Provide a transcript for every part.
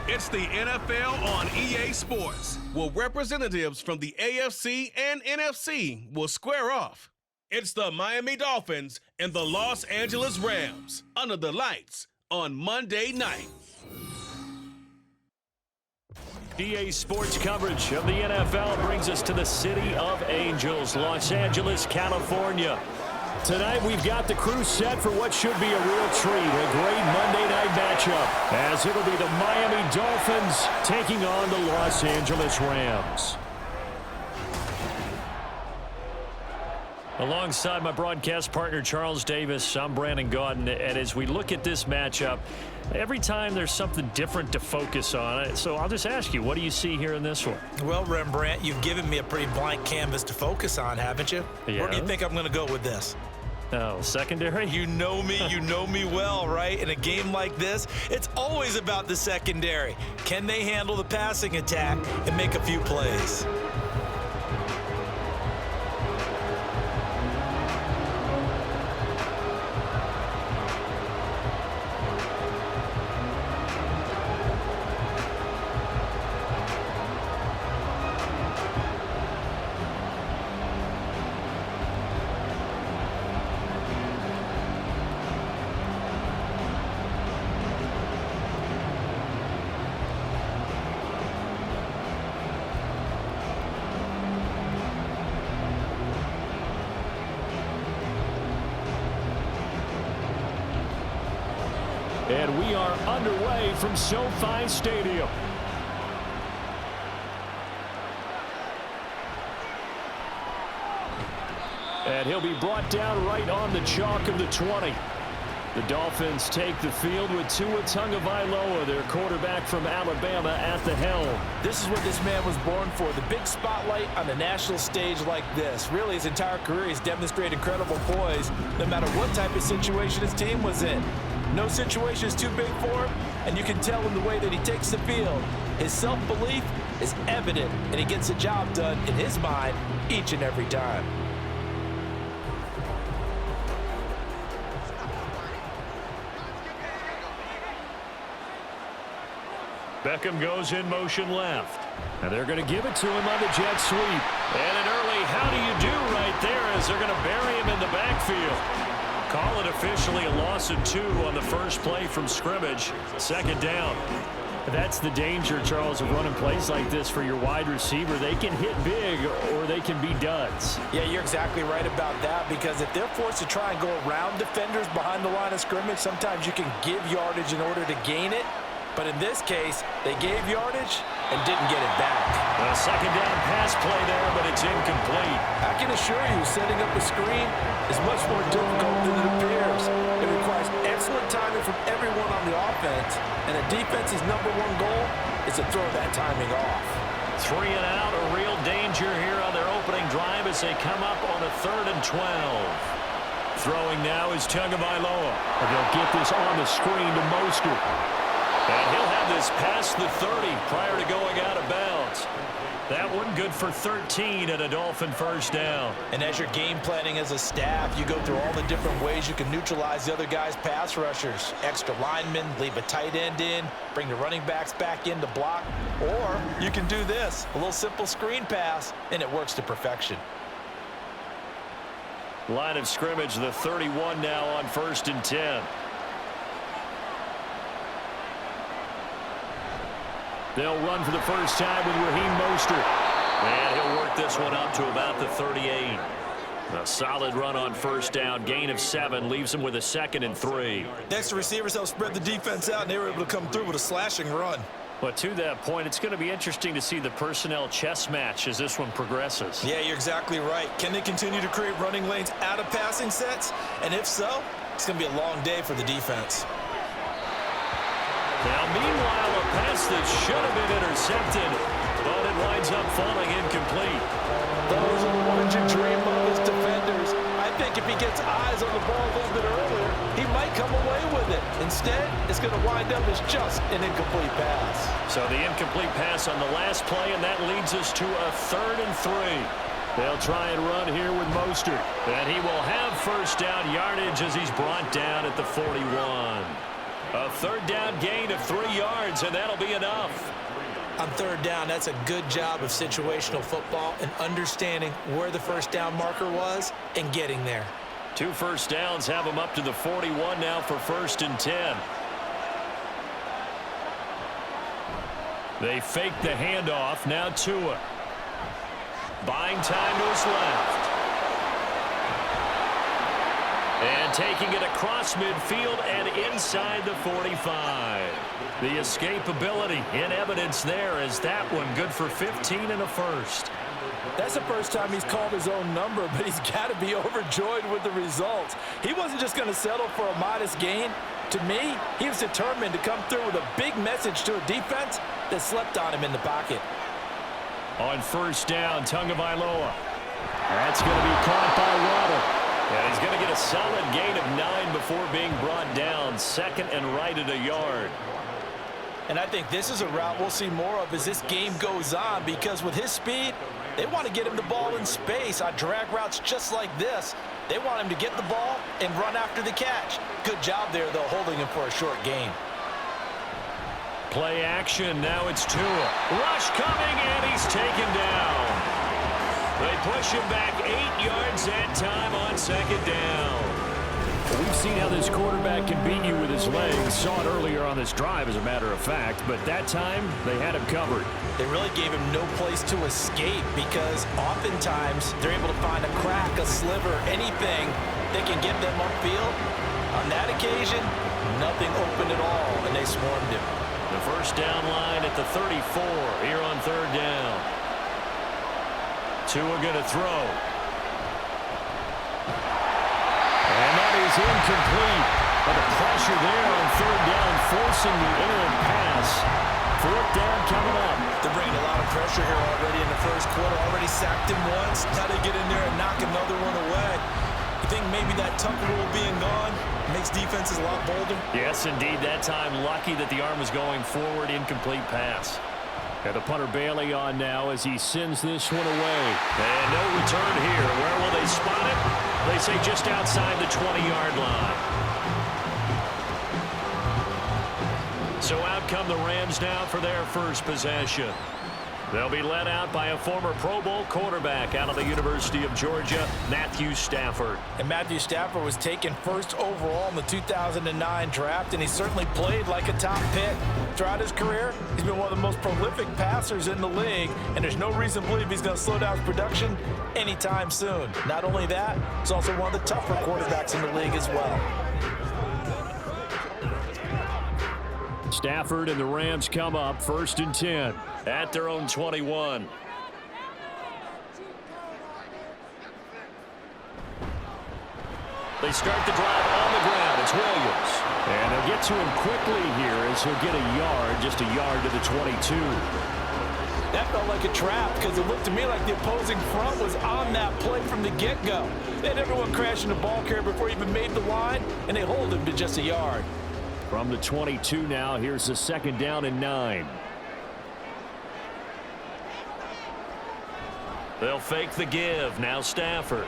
It's the NFL on EA Sports, where representatives from the AFC and NFC will square off. It's the Miami Dolphins and the Los Angeles Rams under the lights on Monday night. EA Sports coverage of the NFL brings us to the City of Angels, Los Angeles, California. Tonight we've got the crew set for what should be a real treat, a great Monday night matchup, as it'll be the Miami Dolphins taking on the Los Angeles Rams. Alongside my broadcast partner, Charles Davis, I'm Brandon Gaudin, and as we look at this matchup, every time there's something different to focus on. So I'll just ask you, what do you see here in this one? Well, Rembrandt, you've given me a pretty blank canvas to focus on, haven't you? Yeah. Where do you think I'm going to go with this? Oh, secondary? You know me well, right? In a game like this, it's always about the secondary. Can they handle the passing attack and make a few plays? And we are underway from SoFi Stadium. And he'll be brought down right on the chalk of the 20. The Dolphins take the field with Tua Tagovailoa, their quarterback from Alabama, at the helm. This is what this man was born for, the big spotlight on the national stage like this. Really, his entire career, he's demonstrated incredible poise, no matter what type of situation his team was in. No situation is too big for him, and you can tell in the way that he takes the field. His self-belief is evident, and he gets the job done in his mind each and every time. Beckham goes in motion left. And they're going to give it to him on the jet sweep. And an early how do you do right there as they're going to bury him in the backfield. Call it officially a loss of 2 on the first play from scrimmage. Second down. That's the danger, Charles, of running plays like this for your wide receiver. They can hit big or they can be duds. Yeah, you're exactly right about that, because if they're forced to try and go around defenders behind the line of scrimmage, sometimes you can give yardage in order to gain it. But in this case, they gave yardage and didn't get it back. A second down pass play there, but it's incomplete. I can assure you, setting up a screen is much more difficult than it appears. It requires excellent timing from everyone on the offense, and a defense's #1 goal is to throw that timing off. 3 and out, a real danger here on their opening drive as they come up on a 3rd and 12. Throwing now is Tagovailoa. They'll get this on the screen to Mostert. And he'll have this past the 30 prior to going out of bounds. That one good for 13 and a Dolphin first down. And as you're game planning as a staff, you go through all the different ways you can neutralize the other guy's pass rushers. Extra linemen, leave a tight end in, bring the running backs back in to block. Or you can do this, a little simple screen pass, and it works to perfection. Line of scrimmage, the 31 now on 1st and 10. They'll run for the first time with Raheem Mostert. And he'll work this one up to about the 38. A solid run on first down. Gain of 7 leaves him with a 2nd and 3. The extra receivers helped spread the defense out, and they were able to come through with a slashing run. But to that point, it's going to be interesting to see the personnel chess match as this one progresses. Yeah, you're exactly right. Can they continue to create running lanes out of passing sets? And if so, it's going to be a long day for the defense. Now, meanwhile, a pass that should have been intercepted, but it winds up falling incomplete. Those are the ones you dream of as defenders. I think if he gets eyes on the ball a little bit earlier, he might come away with it. Instead, it's going to wind up as just an incomplete pass. So the incomplete pass on the last play, and that leads us to a 3rd and 3. They'll try and run here with Mostert. And he will have first down yardage as he's brought down at the 41. A third down gain of 3 yards, and that'll be enough. On third down, that's a good job of situational football and understanding where the first down marker was and getting there. 2 first downs have them up to the 41 now for 1st and 10. They fake the handoff. Now Tua. Buying time to his left. And taking it across midfield and inside the 45. The escapability in evidence there as that one good for 15 and a first. That's the first time he's called his own number, but he's got to be overjoyed with the results. He wasn't just going to settle for a modest gain. To me, he was determined to come through with a big message to a defense that slept on him in the pocket. On first down, Tagovailoa. That's going to be caught by Waddle. And he's going to get a solid gain of 9 before being brought down. 2nd and right at a yard. And I think this is a route we'll see more of as this game goes on, because with his speed, they want to get him the ball in space on drag routes just like this. They want him to get the ball and run after the catch. Good job there, though, holding him for a short gain. Play action. Now it's Tua. Rush coming, and he's taken down. They push him back 8 yards that time on 2nd down. We've seen how this quarterback can beat you with his legs. Saw it earlier on this drive, as a matter of fact. But that time, they had him covered. They really gave him no place to escape, because oftentimes they're able to find a crack, a sliver, anything that can get them upfield. On that occasion, nothing open at all, and they swarmed him. The first down line at the 34 here on 3rd down. Tua going to throw. And that is incomplete. But the pressure there on 3rd down, forcing the errant pass. 4th down coming up. They're bringing a lot of pressure here already in the first quarter. Already sacked him once. Now they get in there and knock another one away. You think maybe that tuck rule being gone makes defenses a lot bolder? Yes, indeed. That time, lucky that the arm was going forward. Incomplete pass. And the punter Bailey on now as he sends this one away. And no return here. Where will they spot it? They say just outside the 20-yard line. So out come the Rams now for their first possession. They'll be led out by a former Pro Bowl quarterback out of the University of Georgia, Matthew Stafford. And Matthew Stafford was taken first overall in the 2009 draft, and he certainly played like a top pick. Throughout his career, he's been one of the most prolific passers in the league, and there's no reason to believe he's going to slow down his production anytime soon. Not only that, he's also one of the tougher quarterbacks in the league as well. Stafford and the Rams come up 1st and 10 at their own 21. They start the drive on the ground. It's Williams. And they'll get to him quickly here as he'll get a yard, just a yard to the 22. That felt like a trap, because it looked to me like the opposing front was on that play from the get-go. They had everyone crashing the ball carrier before he even made the line, and they hold him to just a yard. From the 22 now, here's the 2nd down and 9. They'll fake the give. Now Stafford.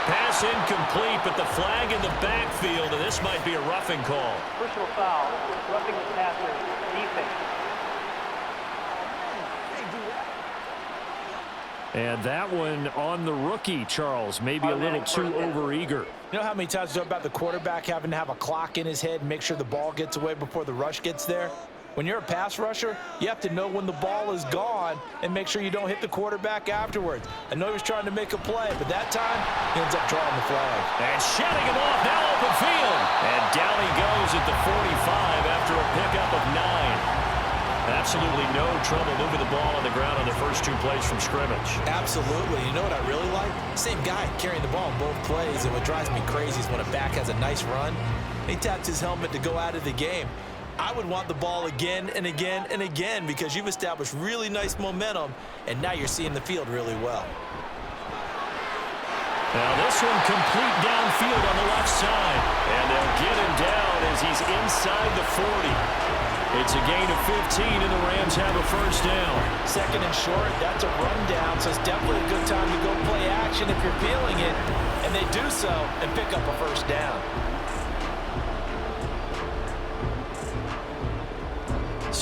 Pass incomplete, but the flag in the backfield, and this might be a roughing call. Personal foul, roughing the passer, defense. And that one on the rookie, Charles. Maybe a little too overeager. You know how many times we talk about the quarterback having to have a clock in his head and make sure the ball gets away before the rush gets there? When you're a pass rusher, you have to know when the ball is gone and make sure you don't hit the quarterback afterwards. I know he was trying to make a play, but that time, he ends up drawing the flag. And shutting him off, now open field. And down he goes at the 45 after a pickup of 9. Absolutely no trouble moving the ball on the ground on the first 2 plays from scrimmage. Absolutely. You know what I really like? Same guy carrying the ball in both plays, and what drives me crazy is when a back has a nice run, he taps his helmet to go out of the game. I would want the ball again and again and again, because you've established really nice momentum, and now you're seeing the field really well. Now this one complete downfield on the left side. And they'll get him down as he's inside the 40. It's a gain of 15, and the Rams have a first down. 2nd and short, that's a rundown, so it's definitely a good time to go play action if you're feeling it. And they do so and pick up a first down.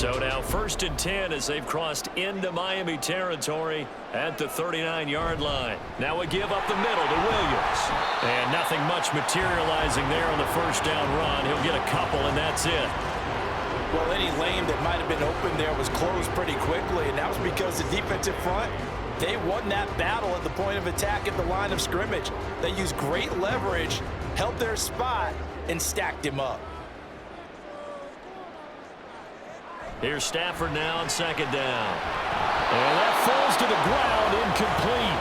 So now 1st and 10 as they've crossed into Miami territory at the 39-yard line. Now a give up the middle to Williams. And nothing much materializing there on the first down run. He'll get a couple, and that's it. Well, any lane that might have been open there was closed pretty quickly, and that was because the defensive front, they won that battle at the point of attack at the line of scrimmage. They used great leverage, held their spot, and stacked him up. Here's Stafford now on 2nd down. And that falls to the ground, incomplete.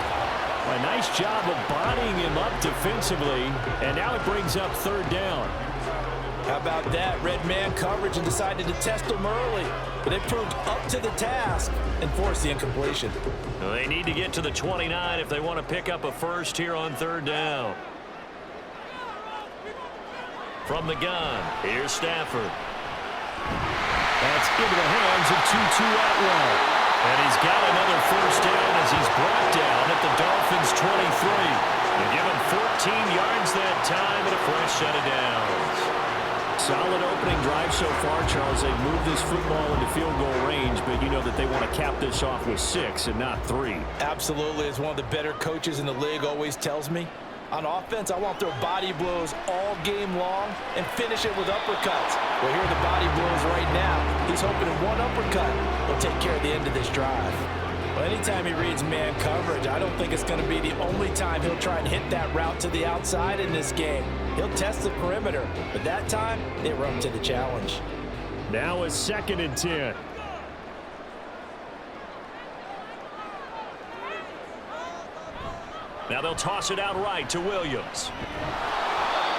A nice job of bodying him up defensively, and now it brings up 3rd down. How about that? Red man coverage and decided to test him early. But they proved up to the task and forced the incompletion. Well, they need to get to the 29 if they want to pick up a first here on 3rd down. From the gun, here's Stafford. That's into the hands of Tutu Atwell. And he's got another first down as he's brought down at the Dolphins' 23. They give him 14 yards that time and a fresh set of downs. Solid opening drive so far, Charles. They've moved this football into field goal range, but you know that they want to cap this off with 6 and not 3. Absolutely. As one of the better coaches in the league always tells me, on offense, I want to throw body blows all game long and finish it with uppercuts. Well, here are the body blows right now. He's hoping in one uppercut will take care of the end of this drive. Well, anytime he reads man coverage, I don't think it's going to be the only time he'll try and hit that route to the outside in this game. He'll test the perimeter, but that time, they were up to the challenge. Now it's 2nd and 10. Now they'll toss it out right to Williams.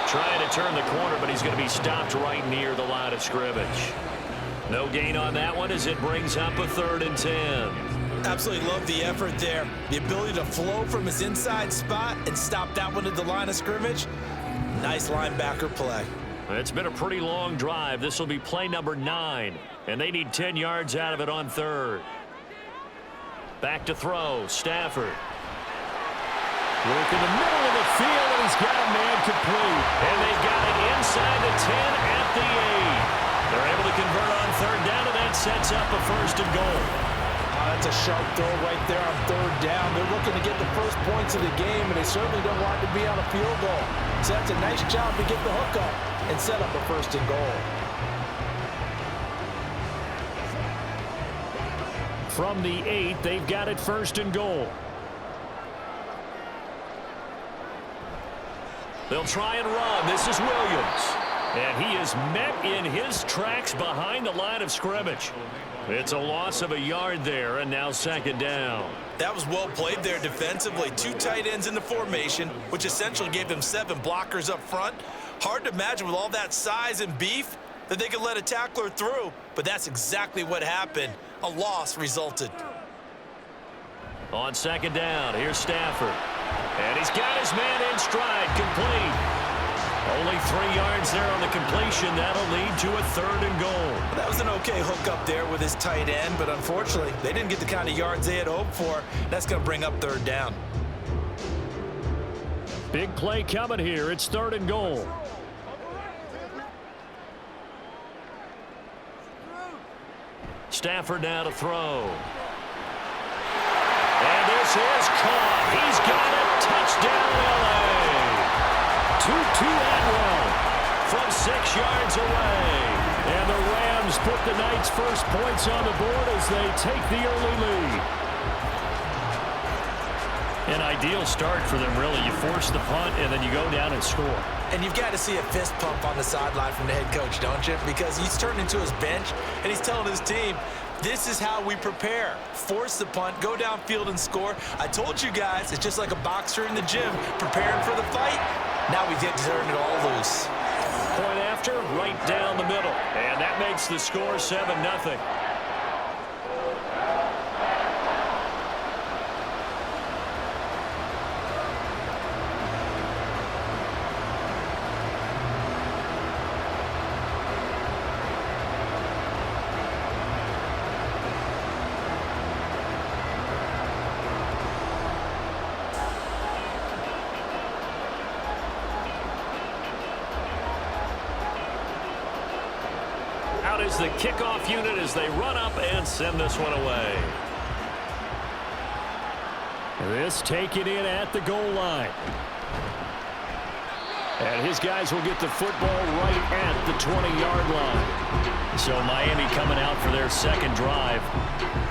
Trying to turn the corner, but he's going to be stopped right near the line of scrimmage. No gain on that one as it brings up a 3rd and 10. Absolutely love the effort there. The ability to flow from his inside spot and stop that one at the line of scrimmage. Nice linebacker play. It's been a pretty long drive. This will be play number 9, and they need 10 yards out of it on 3rd. Back to throw, Stafford. Work in the middle of the field, and he's got a man complete. And they've got it inside the 10 at the 8. They're able to convert on 3rd down, and that sets up a 1st and goal. That's a sharp throw right there on 3rd down. They're looking to get the first points of the game, and they certainly don't want to be on a field goal. So that's a nice job to get the hook up and set up a 1st and goal. From the 8, they've got it 1st and goal. They'll try and run. This is Williams. And he is met in his tracks behind the line of scrimmage. It's a loss of a yard there, and now 2nd down. That was well played there defensively. 2 tight ends in the formation, which essentially gave them 7 blockers up front. Hard to imagine with all that size and beef that they could let a tackler through, but that's exactly what happened. A loss resulted. On 2nd down, here's Stafford. And he's got his man in stride, complete. Only 3 yards there on the completion. That'll lead to a 3rd and goal. Well, that was an okay hook up there with his tight end, but unfortunately, they didn't get the kind of yards they had hoped for. That's going to bring up 3rd down. Big play coming here. It's 3rd and goal. Stafford now to throw. And this is caught. He's got it. Touchdown, L.A. Tutu Atwell from 6 yards away. And the Rams put the night's first points on the board as they take the early lead. An ideal start for them, really. You force the punt, and then you go down and score. And you've got to see a fist pump on the sideline from the head coach, don't you? Because he's turned into his bench, and he's telling his team, this is how we prepare. Force the punt, go downfield and score. I told you guys, it's just like a boxer in the gym preparing for the fight. Now we get to turn it all loose. Point after, right down the middle. And that makes the score 7-0. is the kickoff unit as they run up and send this one away. This taken in at the goal line. And his guys will get the football right at the 20-yard line. So Miami coming out for their second drive.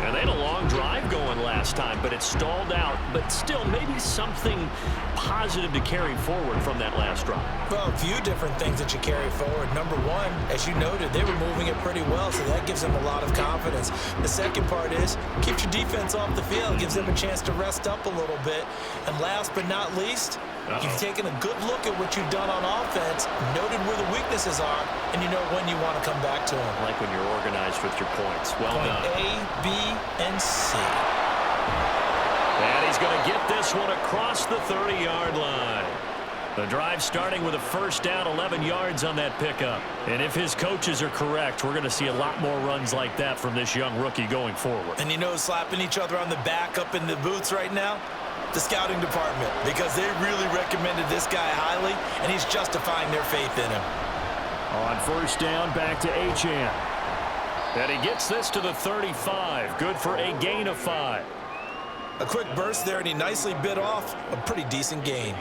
And they had a long drive going last time, but it stalled out. But still, maybe something positive to carry forward from that last drive. Well, a few different things that you carry forward. Number one, as you noted, they were moving it pretty well, so that gives them a lot of confidence. The second part is, keeps your defense off the field, gives them a chance to rest up a little bit. And last but not least, you've taken a good look at what you've done on offense, noted where the weaknesses are, and you know when you want to come back to them. I like when you're organized with your points. Well done. A, B, and C. And he's going to get this one across the 30-yard line. The drive starting with a first down, 11 yards on that pickup. And if his coaches are correct, we're going to see a lot more runs like that from this young rookie going forward. And you know, slapping each other on the back up in the booths right now? The scouting department, because they really recommended this guy highly, and he's justifying their faith in him. On first down, back to Achane. And he gets this to the 35. Good for a gain of 5. A quick burst there, and he nicely bit off a pretty decent gain.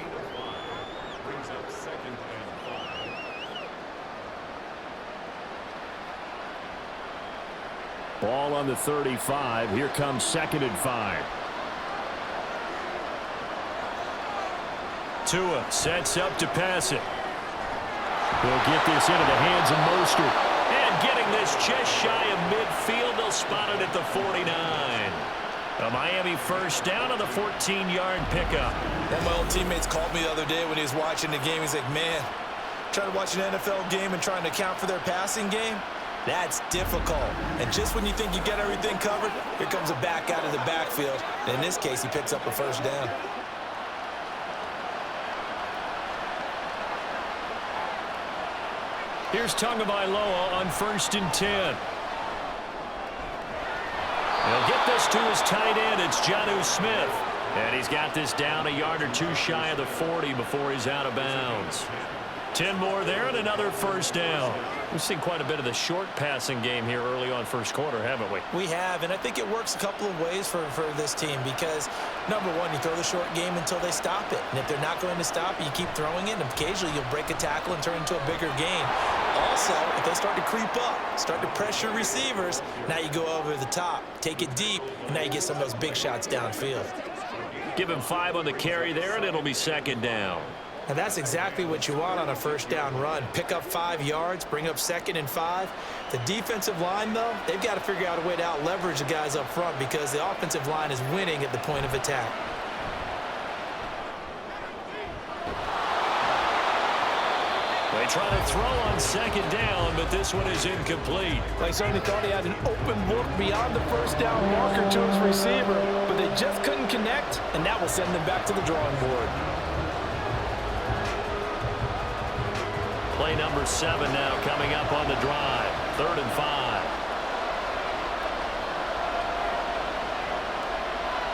Ball on the 35. Here comes 2nd and 5. Tua sets up to pass it. He'll get this into the hands of Mostert. And getting this just shy of midfield. They'll spot it at the 49. A Miami first down on the 14-yard pickup. One of my old teammates called me the other day when he was watching the game. He's like, man, trying to watch an NFL game and trying to account for their passing game? That's difficult. And just when you think you get everything covered, here comes a back out of the backfield. And in this case, he picks up a first down. Here's Tagovailoa on 1st and 10. He'll get this to his tight end. It's Jonnu Smith. And he's got this down a yard or two shy of the 40 before he's out of bounds. 10 more there and another first down. We've seen quite a bit of the short passing game here early on first quarter, haven't we? We have, and I think it works a couple of ways for this team because, number one, you throw the short game until they stop it. And if they're not going to stop it, you keep throwing it, and occasionally you'll break a tackle and turn it into a bigger gain. Also, if they start to creep up, start to pressure receivers, now you go over the top, take it deep, and now you get some of those big shots downfield. Give him 5 on the carry there, and it'll be 2nd down. And that's exactly what you want on a first down run. Pick up 5 yards, bring up 2nd and 5. The defensive line, though, they've got to figure out a way to out-leverage the guys up front because the offensive line is winning at the point of attack. They try to throw on 2nd down, but this one is incomplete. They certainly thought he had an open look beyond the first down marker to his receiver, but they just couldn't connect, and that will send them back to the drawing board. Play number 7 now coming up on the drive. 3rd and 5.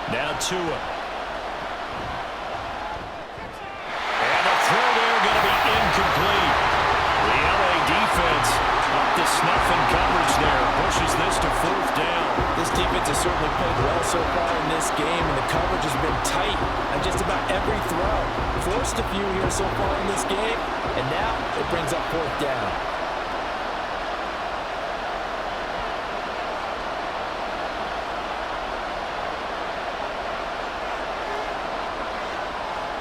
Now Tua. And the throw there going to be incomplete. The LA defense up to snuff in coverage there. Pushes this to 4th down. This defense has certainly played well so far in this game, and the coverage has been tight on just about every throw. Forced a few here so far in this game, and now it brings up 4th down.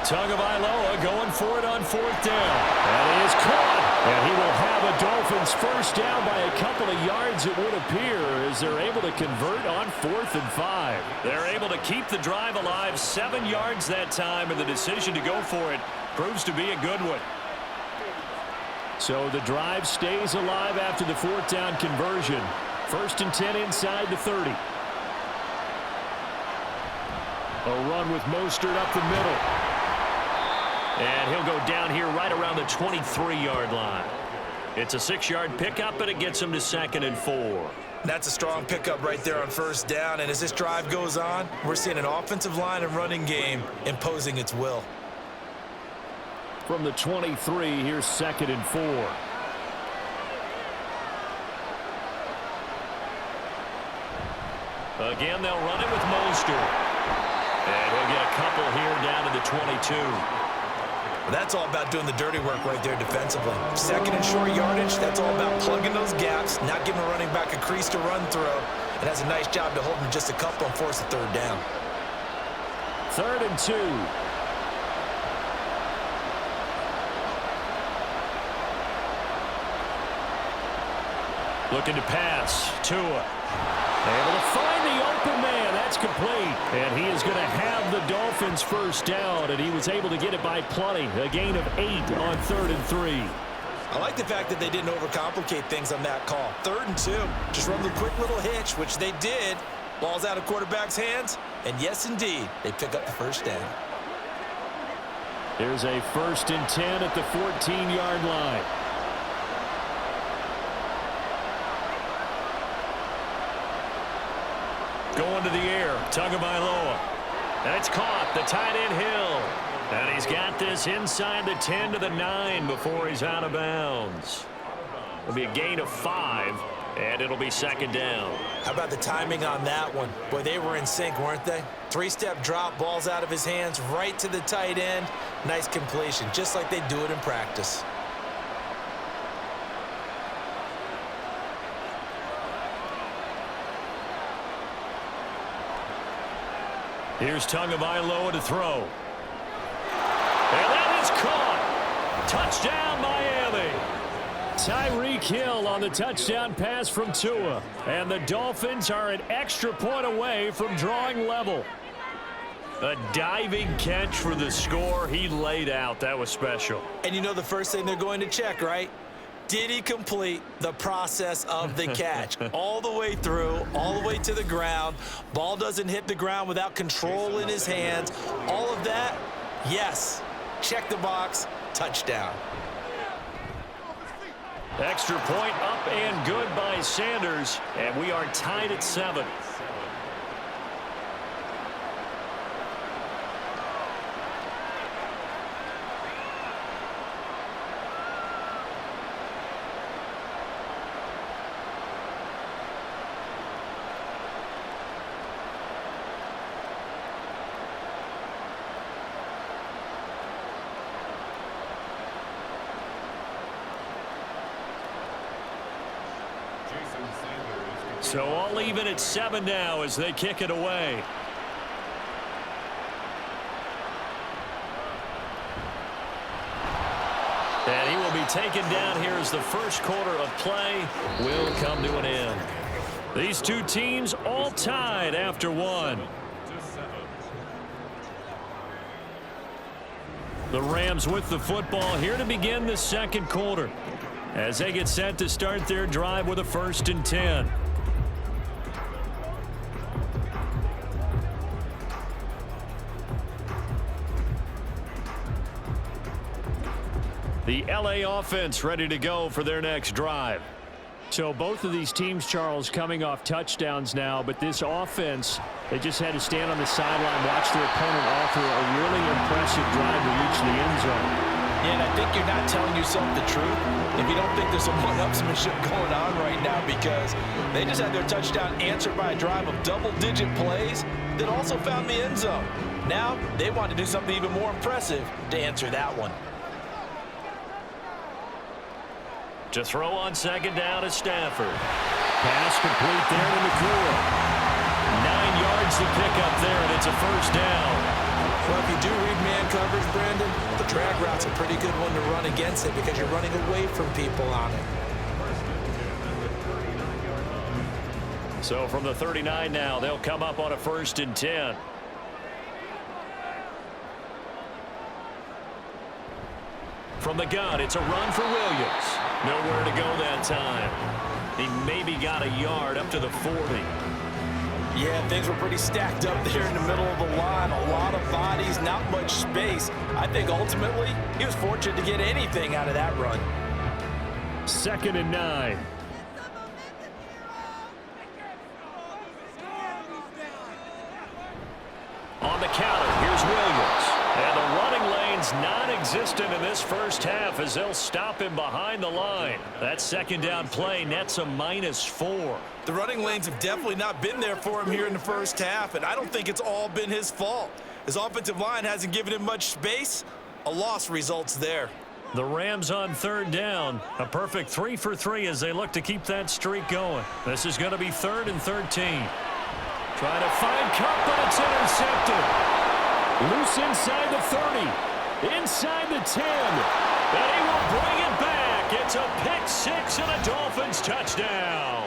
Tagovailoa going for it on 4th down. And he is caught. And he will have a Dolphins first down by a couple of yards, it would appear, as they're able to convert on 4th and 5. They're able to keep the drive alive, 7 yards that time, and the decision to go for it proves to be a good one. So the drive stays alive after the 4th down conversion. 1st and 10 inside the 30. A run with Mostert up the middle. And he'll go down here right around the 23-yard line. It's a 6-yard pickup, but it gets him to 2nd and 4. That's a strong pickup right there on first down. And as this drive goes on, we're seeing an offensive line and running game imposing its will. From the 23, here's 2nd and 4. Again, they'll run it with Mostert. And he'll get a couple here down to the 22. That's all about doing the dirty work right there defensively. Second and short yardage, that's all about plugging those gaps, not giving a running back a crease to run through, and has a nice job to hold him just a couple and force a third down. 3rd and 2. Looking to pass. Tua. Able to find the open man. That's complete. And he is going to have the Dolphins first down, and he was able to get it by plenty. A gain of 8 on 3rd and 3. I like the fact that they didn't overcomplicate things on that call. 3rd and 2. Just run the quick little hitch, which they did. Ball's out of quarterback's hands. And yes, indeed, they pick up the first down. Here's a 1st and 10 at the 14-yard line. Going to the air, Tagovailoa. That's caught, the tight end Hill. And he's got this inside the 10 to the 9 before he's out of bounds. It'll be a gain of 5, and it'll be 2nd down. How about the timing on that one? Boy, they were in sync, weren't they? 3-step drop, ball's out of his hands, right to the tight end. Nice completion, just like they do it in practice. Here's Tagovailoa to throw. And that is caught. Touchdown, Miami. Tyreek Hill on the touchdown pass from Tua. And the Dolphins are an extra point away from drawing level. A diving catch for the score. He laid out. That was special. And you know the first thing they're going to check, right? Did he complete the process of the catch? All the way through, all the way to the ground. Ball doesn't hit the ground without control in his hands. All of that, yes. Check the box, touchdown. Extra point up and good by Sanders. And we are tied at 7. So all even at 7 now as they kick it away. And he will be taken down here as the first quarter of play will come to an end. These two teams all tied after 1. The Rams with the football here to begin the second quarter as they get set to start their drive with a 1st and 10. The LA offense ready to go for their next drive. So both of these teams, Charles, coming off touchdowns now, but this offense, they just had to stand on the sideline, watch their opponent offer a really impressive drive to reach the end zone. Yeah, and I think you're not telling yourself the truth if you don't think there's some one-upsmanship going on right now, because they just had their touchdown answered by a drive of double-digit plays that also found the end zone. Now they want to do something even more impressive to answer that one. To throw on 2nd down is Stafford. Pass complete there to McCool. 9 yards to pick up there, and it's a 1st down. Well, if you do read man coverage, Brandon, the drag route's a pretty good one to run against it because you're running away from people on it. So from the 39 now, they'll come up on a 1st and 10. From the gun, it's a run for Williams. Nowhere to go that time. He maybe got a yard up to the 40. Yeah, things were pretty stacked up there in the middle of the line. A lot of bodies, not much space. I think ultimately he was fortunate to get anything out of that run. 2nd and 9. On the counter, here's Williams. And the running lane's not non-existent in this first half as they'll stop him behind the line. That second down play nets a -4. The running lanes have definitely not been there for him here in the first half, and I don't think it's all been his fault. His offensive line hasn't given him much space. A loss results there. The Rams on third down. A perfect 3 for 3 as they look to keep that streak going. This is going to be 3rd and 13. Trying to find Cup, but it's intercepted. Loose inside the 30. Inside the 10. And he will bring it back. It's a pick 6 and a Dolphins touchdown.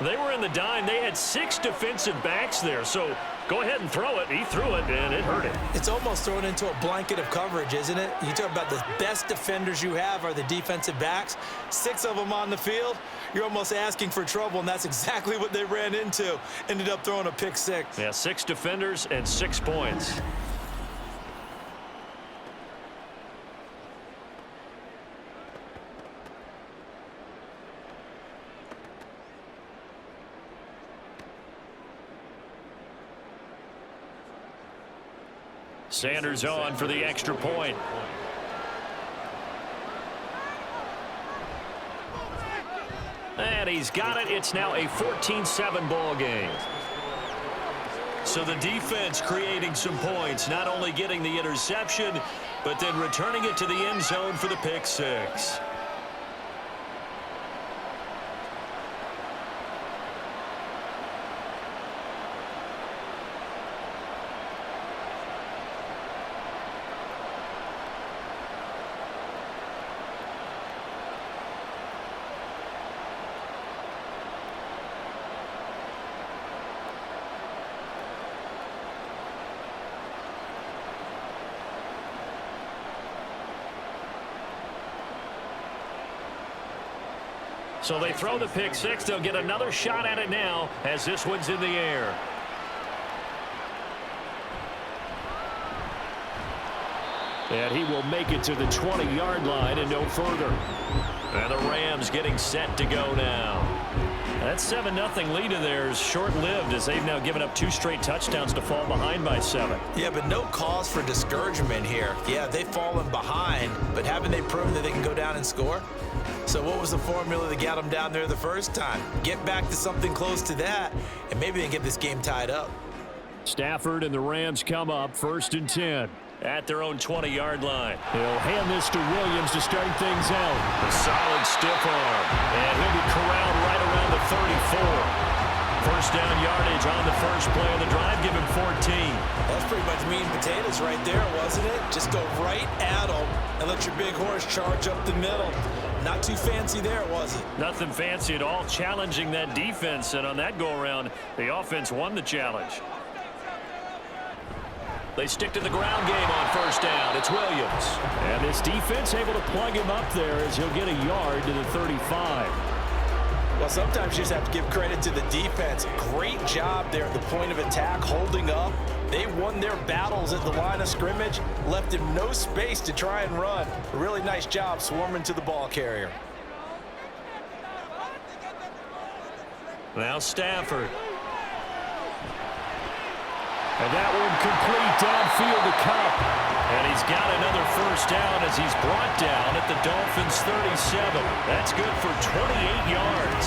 They were in the dime. They had 6 defensive backs there, so go ahead and throw it. He threw it, and it hurt him. It's almost thrown into a blanket of coverage, isn't it? You talk about the best defenders you have are the defensive backs. 6 of them on the field. You're almost asking for trouble, and that's exactly what they ran into. Ended up throwing a pick 6. Yeah, 6 defenders and 6 points. Sanders on for the extra point. And he's got it. It's now a 14-7 ball game. So the defense creating some points, not only getting the interception, but then returning it to the end zone for the pick 6. So they throw the pick 6. They'll get another shot at it now as this one's in the air. And he will make it to the 20-yard line and no further. And the Rams getting set to go now. That 7-0 lead of theirs short-lived as they've now given up 2 straight touchdowns to fall behind by 7. Yeah, but no cause for discouragement here. Yeah, they've fallen behind, but haven't they proven that they can go down and score? So what was the formula that got them down there the first time? Get back to something close to that, and maybe they can get this game tied up. Stafford and the Rams come up 1st and 10 at their own 20-yard line. He'll hand this to Williams to start things out. A solid stiff arm, and he'll be corralled right around the 34. First down yardage on the first play of the drive, give him 14. That's pretty much meat and potatoes right there, wasn't it? Just go right at them and let your big horse charge up the middle. Not too fancy there, was it? Nothing fancy at all, challenging that defense, and on that go-around, the offense won the challenge. They stick to the ground game on first down. It's Williams. And this defense able to plug him up there as he'll get a yard to the 35. Well, sometimes you just have to give credit to the defense. Great job there at the point of attack, holding up. They won their battles at the line of scrimmage, left him no space to try and run. A really nice job swarming to the ball carrier. Now Stafford. And that one complete downfield to Cup. And he's got another first down as he's brought down at the Dolphins' 37. That's good for 28 yards.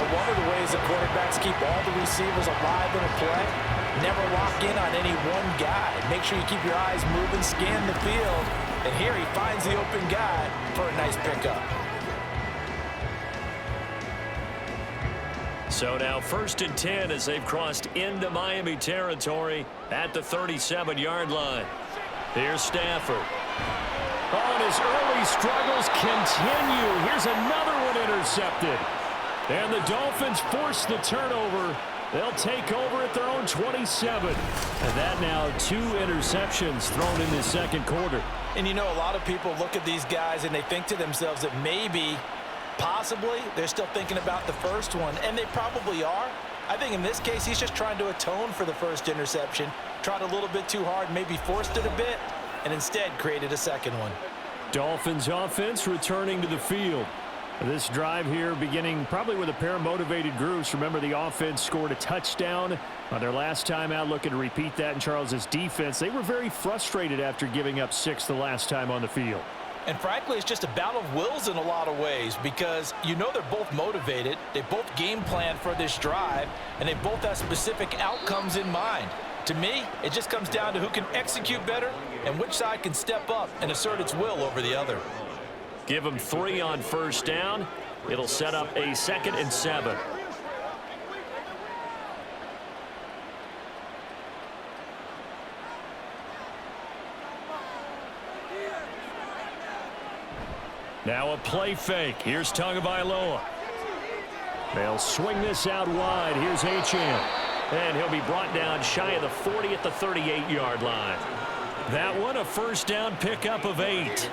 But one of the ways that quarterbacks keep all the receivers alive in a play, never lock in on any one guy. Make sure you keep your eyes moving, scan the field. And here he finds the open guy for a nice pickup. So now 1st and 10 as they've crossed into Miami territory at the 37-yard line. Here's Stafford. Oh, and his early struggles continue. Here's another one intercepted. And the Dolphins force the turnover. They'll take over at their own 27. And that now 2 interceptions thrown in the second quarter. And you know, a lot of people look at these guys and they think to themselves that maybe, possibly, they're still thinking about the first one. And they probably are. I think in this case, he's just trying to atone for the first interception. Tried a little bit too hard, maybe forced it a bit, and instead created a second one. Dolphins offense returning to the field. This drive here beginning probably with a pair of motivated groups. Remember, the offense scored a touchdown on their last time out, looking to repeat that in Charles's defense. They were very frustrated after giving up 6 the last time on the field. And frankly, it's just a battle of wills in a lot of ways because you know they're both motivated. They both game plan for this drive, and they both have specific outcomes in mind. To me, it just comes down to who can execute better and which side can step up and assert its will over the other. Give them 3 on first down. It'll set up a 2nd and 7. Now a play fake. Here's Tagovailoa. They'll swing this out wide. Here's Achane. And he'll be brought down shy of the 40 at the 38-yard line. That one, a first down pickup of 8.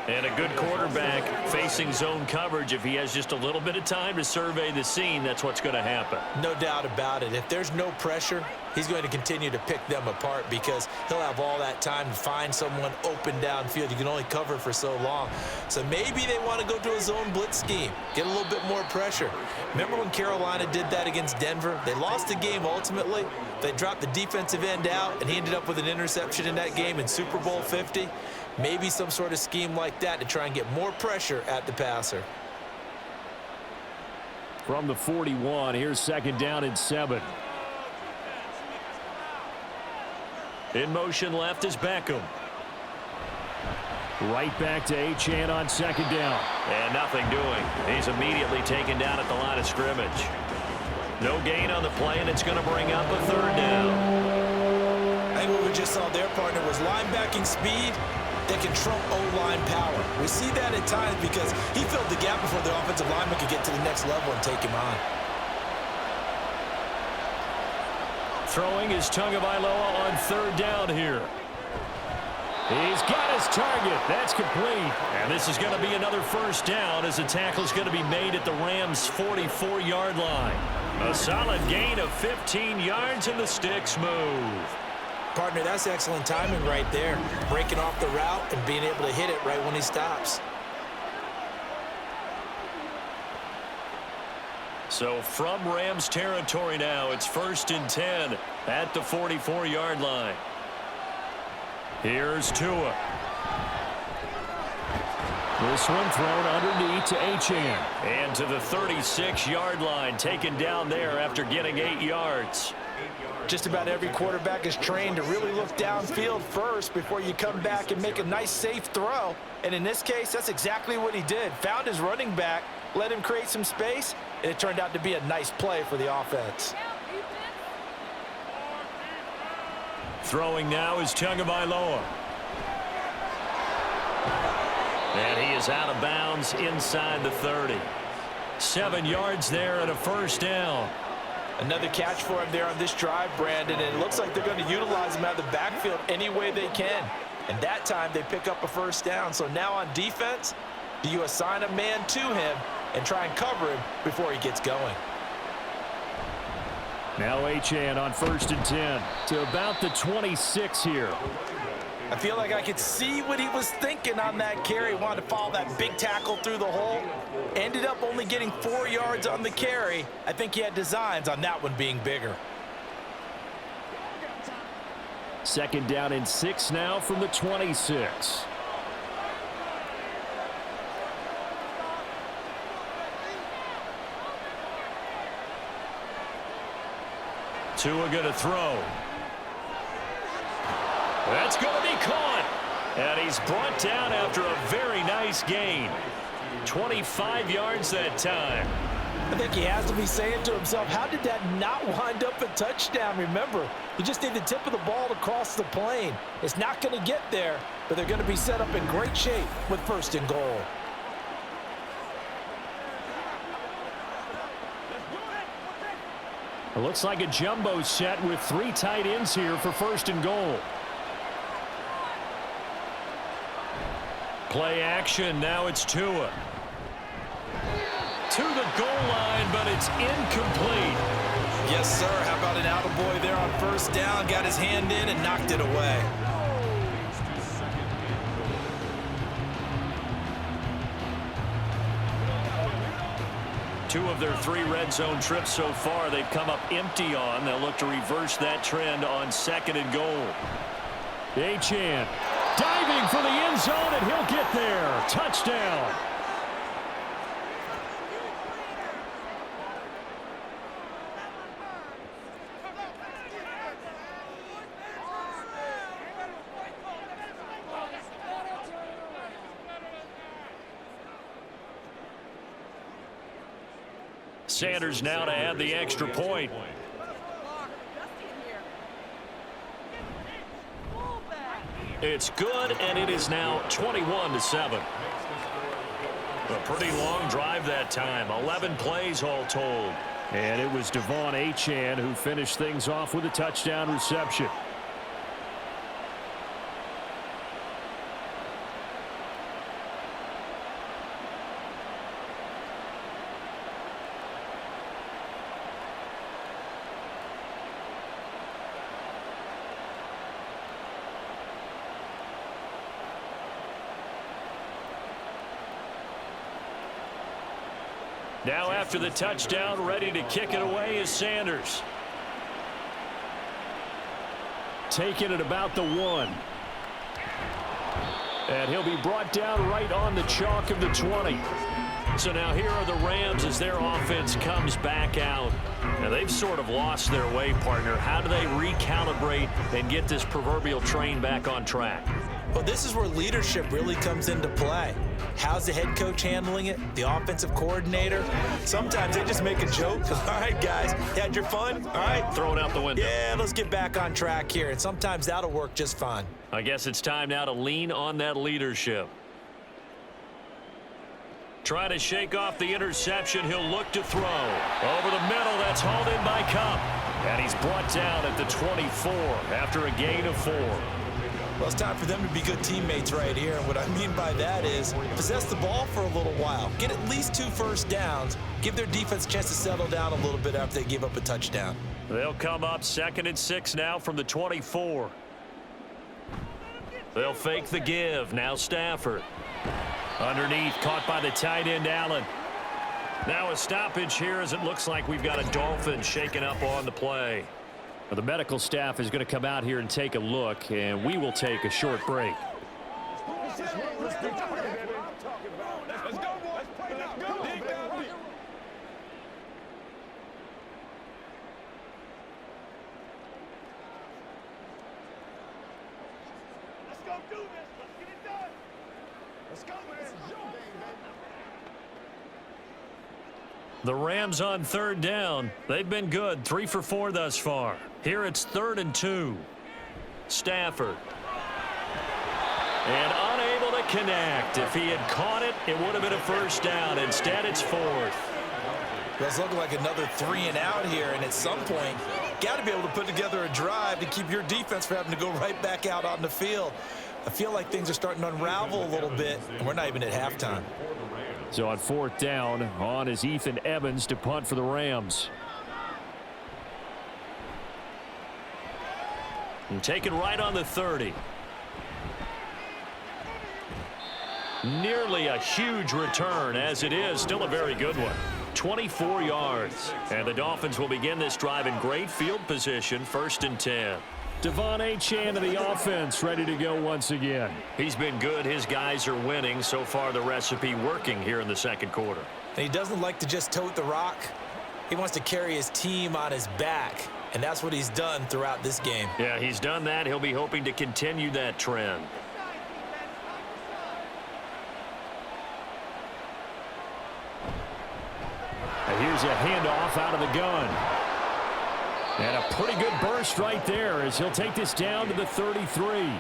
And a good quarterback facing zone coverage. If he has just a little bit of time to survey the scene, that's what's going to happen. No doubt about it. If there's no pressure, he's going to continue to pick them apart because he'll have all that time to find someone open downfield. You can only cover for so long. So maybe they want to go to a zone blitz scheme, get a little bit more pressure. Remember when Carolina did that against Denver? They lost the game ultimately. They dropped the defensive end out, and he ended up with an interception in that game in Super Bowl 50. Maybe some sort of scheme like that to try and get more pressure at the passer. From the 41, here's 2nd down and 7. In motion left is Beckham. Right back to Achane on 2nd down. And nothing doing. He's immediately taken down at the line of scrimmage. No gain on the play, and it's going to bring up a 3rd down. I think what we just saw there, partner, was linebacking speed that can trump O-line power. We see that at times because he filled the gap before the offensive lineman could get to the next level and take him on. Throwing is Tagovailoa on 3rd down here. He's got his target. That's complete. And this is going to be another first down as the tackle is going to be made at the Rams' 44-yard line. A solid gain of 15 yards, and the sticks move. Partner, that's excellent timing right there. Breaking off the route and being able to hit it right when he stops. So from Rams territory now, it's 1st and 10 at the 44-yard line. Here's Tua. This one thrown underneath to Achane. And to the 36-yard line, taken down there after getting 8 yards. Just about every quarterback is trained to really look downfield first before you come back and make a nice, safe throw. And in this case, that's exactly what he did. Found his running back, let him create some space, and it turned out to be a nice play for the offense. Throwing now is Tagovailoa. And he is out of bounds inside the 30. 7 yards there and a first down. Another catch for him there on this drive, Brandon, and it looks like they're going to utilize him out of the backfield any way they can. And that time they pick up a first down. So now on defense, do you assign a man to him and try and cover him before he gets going? Now Achane on 1st and 10 to about the 26 here. I feel like I could see what he was thinking on that carry. Wanted to follow that big tackle through the hole. Ended up only getting 4 yards on the carry. I think he had designs on that one being bigger. 2nd down and 6 now from the 26. Tua going to throw. That's going to be caught. And he's brought down after a very nice gain. 25 yards that time. I think he has to be saying to himself, how did that not wind up a touchdown? Remember, you just need the tip of the ball to cross the plane. It's not going to get there, but they're going to be set up in great shape with 1st and goal. It looks like a jumbo set with 3 tight ends here for 1st and goal. Play action. Now it's Tua. To the goal line, but it's incomplete. Yes, sir. How about an attaboy there on 1st down? Got his hand in and knocked it away. 2 of their 3 red zone trips so far, they've come up empty on. They'll look to reverse that trend on 2nd and goal. Achane diving for the end zone, and he'll get there. Touchdown. Sanders now to add the extra point. It's good, and it is now 21-7. A pretty long drive that time. 11 plays all told. And it was Devon Achane who finished things off with a touchdown reception. Now after the touchdown, ready to kick it away is Sanders. Taking it about the 1. And he'll be brought down right on the chalk of the 20. So now here are the Rams as their offense comes back out. Now they've sort of lost their way, partner. How do they recalibrate and get this proverbial train back on track? Well, this is where leadership really comes into play. How's the head coach handling it? The offensive coordinator? Sometimes they just make a joke. All right, guys, you had your fun? All right. Throw it out the window. Yeah, let's get back on track here. And sometimes that'll work just fine. I guess it's time now to lean on that leadership. Try to shake off the interception. He'll look to throw. Over the middle, that's hauled in by Cup. And he's brought down at the 24 after a gain of 4. Well, it's time for them to be good teammates right here. And what I mean by that is possess the ball for a little while. Get at least 2 first downs. Give their defense a chance to settle down a little bit after they give up a touchdown. They'll come up 2nd and 6 now from the 24. They'll fake the give. Now Stafford. Underneath, caught by the tight end, Allen. Now a stoppage here as it looks like we've got a Dolphin shaken up on the play. Well, the medical staff is going to come out here and take a look, and we will take a short break. The Rams on 3rd down. They've been good, 3 for 4 thus far. Here it's 3rd and 2. Stafford. And unable to connect. If he had caught it, it would have been a first down. Instead, it's 4th. It's looking like another 3 and out here, and at some point, got to be able to put together a drive to keep your defense from having to go right back out on the field. I feel like things are starting to unravel a little bit, and we're not even at halftime. So on 4th down, on is Ethan Evans to punt for the Rams. And taken right on the 30. Nearly a huge return, as it is still a very good one. 24 yards. And the Dolphins will begin this drive in great field position, 1st and 10. Devon Achane of the offense ready to go once again. He's been good. His guys are winning. So far, the recipe working here in the 2nd quarter. And he doesn't like to just tote the rock. He wants to carry his team on his back, and that's what he's done throughout this game. Yeah, he's done that. He'll be hoping to continue that trend. And here's a handoff out of the gun. And a pretty good burst right there as he'll take this down to the 33.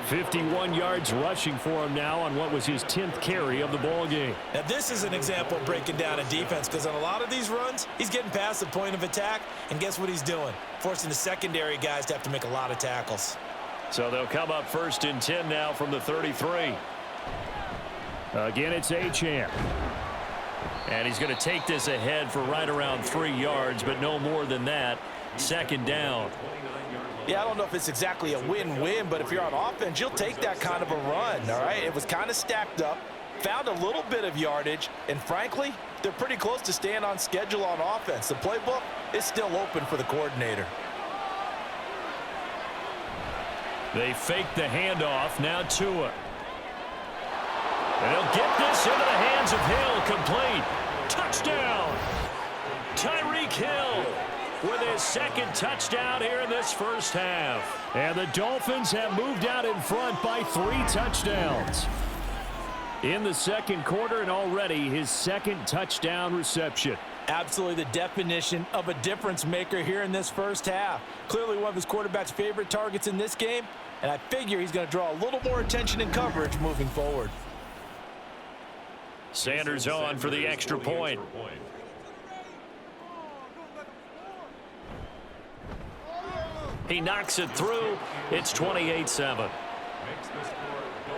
51 yards rushing for him now on what was his 10th carry of the ball game. Now this is an example of breaking down a defense, because on a lot of these runs, he's getting past the point of attack, and guess what he's doing? Forcing the secondary guys to have to make a lot of tackles. So they'll come up 1st and 10 now from the 33. Again, it's Achane. And he's going to take this ahead for right around 3 yards, but no more than that. 2nd down. Yeah, I don't know if it's exactly a win-win, but if you're on offense, you'll take that kind of a run, all right? It was kind of stacked up, found a little bit of yardage, and frankly, they're pretty close to staying on schedule on offense. The playbook is still open for the coordinator. They fake the handoff. Now Tua. And he'll get this into the hands of Hill. Complete. Touchdown. Tyreek Hill with his second touchdown here in this first half. And the Dolphins have moved out in front by 3 touchdowns in the second quarter, and already his second touchdown reception. Absolutely the definition of a difference maker here in this first half. Clearly one of his quarterback's favorite targets in this game, and I figure he's going to draw a little more attention and coverage moving forward. Sanders on for the extra point. He knocks it through. It's 28-7.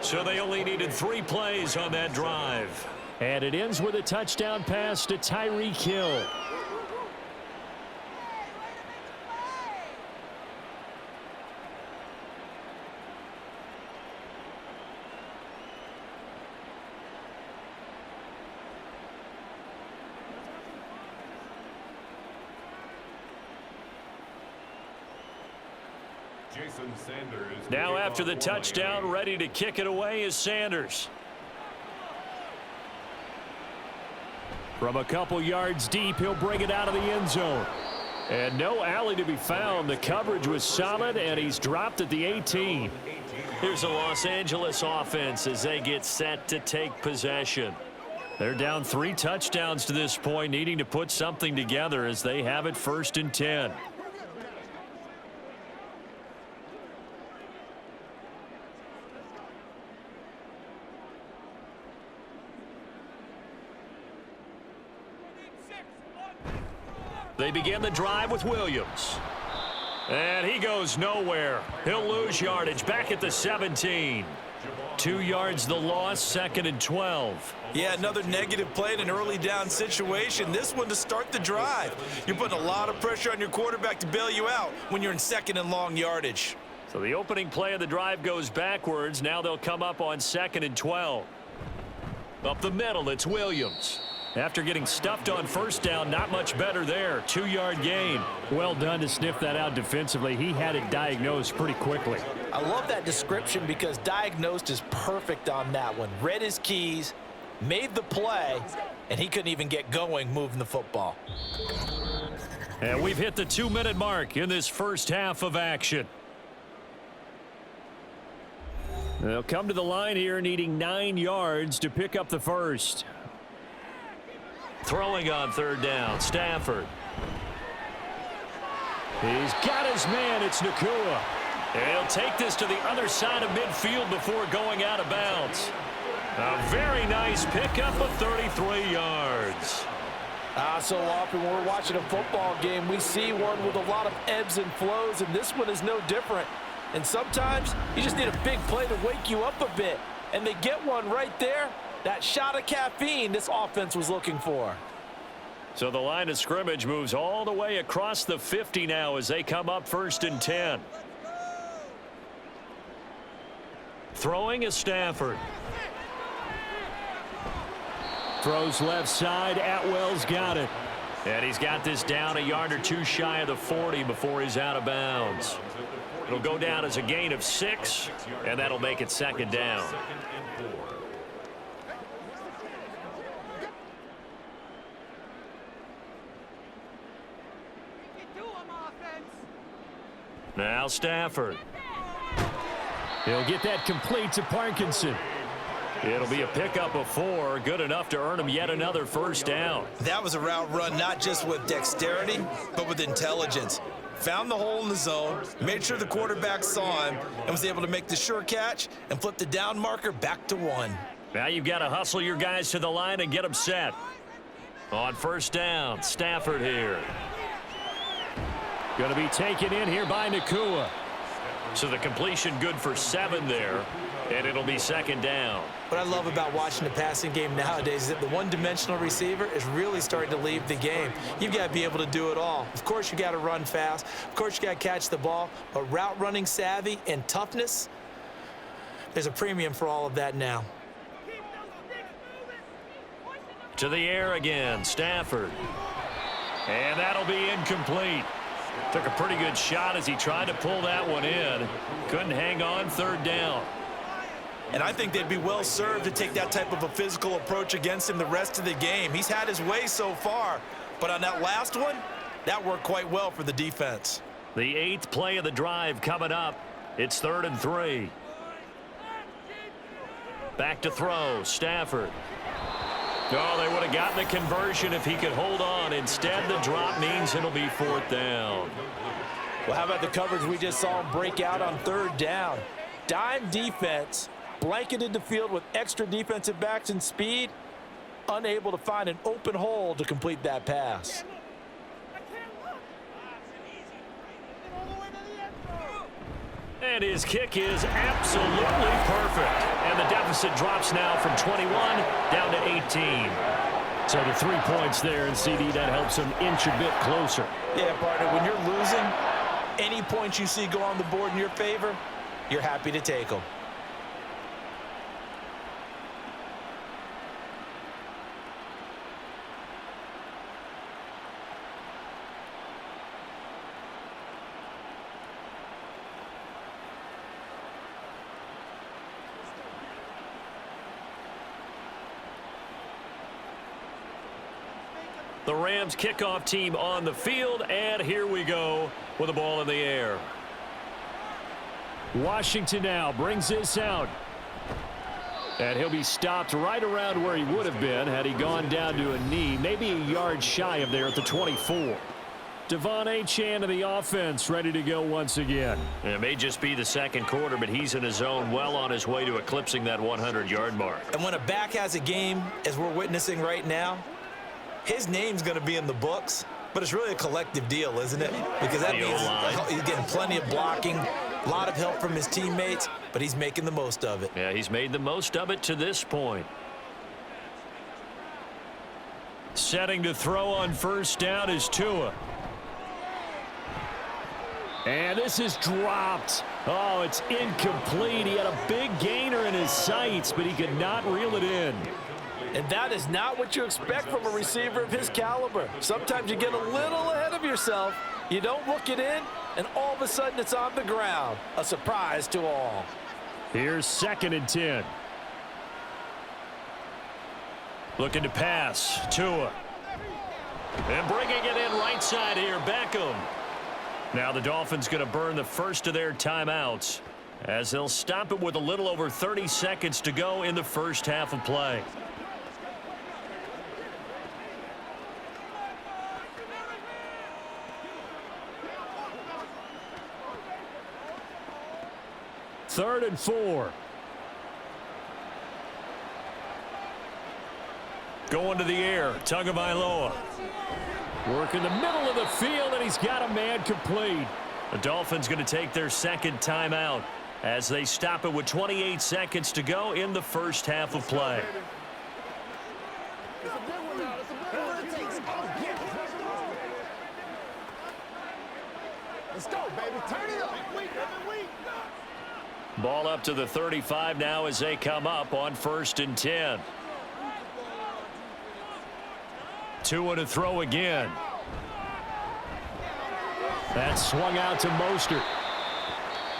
So they only needed 3 plays on that drive. And it ends with a touchdown pass to Tyreek Hill. Now after the touchdown, ready to kick it away is Sanders. From a couple yards deep, he'll bring it out of the end zone. And no alley to be found. The coverage was solid, and he's dropped at the 18. Here's the Los Angeles offense as they get set to take possession. They're down 3 touchdowns to this point, needing to put something together as they have it 1st and 10. They begin the drive with Williams. And he goes nowhere. He'll lose yardage back at the 17. 2 yards the loss, 2nd and 12. Yeah, another negative play in an early down situation. This one to start the drive. You're putting a lot of pressure on your quarterback to bail you out when you're in 2nd and long yardage. So the opening play of the drive goes backwards. Now they'll come up on 2nd and 12. Up the middle, it's Williams. After getting stuffed on 1st down, not much better there. 2-yard gain. Well done to sniff that out defensively. He had it diagnosed pretty quickly. I love that description because diagnosed is perfect on that one. Read his keys, made the play, and he couldn't even get going moving the football. And we've hit the 2-minute mark in this first half of action. They'll come to the line here needing 9 yards to pick up the first. Throwing on 3rd down, Stafford. He's got his man, it's Nakua. And he'll take this to the other side of midfield before going out of bounds. A very nice pickup of 33 yards. So often when we're watching a football game, we see one with a lot of ebbs and flows, and this one is no different. And sometimes you just need a big play to wake you up a bit. And they get one right there. That shot of caffeine this offense was looking for. So the line of scrimmage moves all the way across the 50 now as they come up 1st and 10. Throwing is Stafford. Throws left side. Atwell's got it. And he's got this down a yard or 2 shy of the 40 before he's out of bounds. It'll go down as a gain of 6, and that'll make it 2nd down. Now Stafford. He'll get that complete to Parkinson. It'll be a pickup of 4, good enough to earn him yet another 1st down. That was a route run not just with dexterity, but with intelligence. Found the hole in the zone, made sure the quarterback saw him, and was able to make the sure catch and flip the down marker back to 1. Now you've got to hustle your guys to the line and get them set. On 1st down, Stafford here. Going to be taken in here by Nakua. So the completion good for 7 there, and it'll be 2nd down. What I love about watching the passing game nowadays is that the one-dimensional receiver is really starting to leave the game. You've got to be able to do it all. Of course, you got to run fast. Of course, you got to catch the ball. But route running savvy and toughness, there's a premium for all of that now. To the air again, Stafford. And that'll be incomplete. Took a pretty good shot as he tried to pull that one in. Couldn't hang on, third down. And I think they'd be well served to take that type of a physical approach against him the rest of the game. He's had his way so far, but on that last one, that worked quite well for the defense. The 8th play of the drive coming up. It's 3rd and 3. Back to throw, Stafford. Oh, they would have gotten the conversion if he could hold on. Instead, the drop means it'll be 4th down. Well, how about the coverage we just saw him break out on 3rd down? Dime defense, blanketed the field with extra defensive backs and speed, unable to find an open hole to complete that pass. And his kick is absolutely perfect. And the deficit drops now from 21 down to 18. So the 3 points there, and CD, that helps him inch a bit closer. Yeah, partner, when you're losing, any points you see go on the board in your favor, you're happy to take them. The Rams kickoff team on the field, and here we go with the ball in the air. Washington now brings this out. And he'll be stopped right around where he would have been had he gone down to a knee, maybe a yard shy of there at the 24. Devon Achane of the offense ready to go once again. It may just be the second quarter, but he's in his zone, well on his way to eclipsing that 100-yard mark. And when a back has a game, as we're witnessing right now, his name's going to be in the books, but it's really a collective deal, isn't it? Because that means he's getting plenty of blocking, a lot of help from his teammates, but he's making the most of it. Yeah, he's made the most of it to this point. Setting to throw on first down is Tua. And this is dropped. Oh, it's incomplete. He had a big gainer in his sights, but he could not reel it in. And that is not what you expect from a receiver of his caliber. Sometimes you get a little ahead of yourself, you don't look it in, and all of a sudden it's on the ground. A surprise to all. Here's 2nd and 10. Looking to pass. Tua. And bringing it in right side here, Beckham. Now the Dolphins going to burn the first of their timeouts as they'll stop it with a little over 30 seconds to go in the first half of play. Third and 4. Going to the air, Tagovailoa. Work in the middle of the field, and he's got a man complete. The Dolphins going to take their second timeout as they stop it with 28 seconds to go in the first half of play. Let's go, baby. Turn it up. Ball up to the 35 now as they come up on 1st and 10. Tua to throw again. That swung out to Mostert.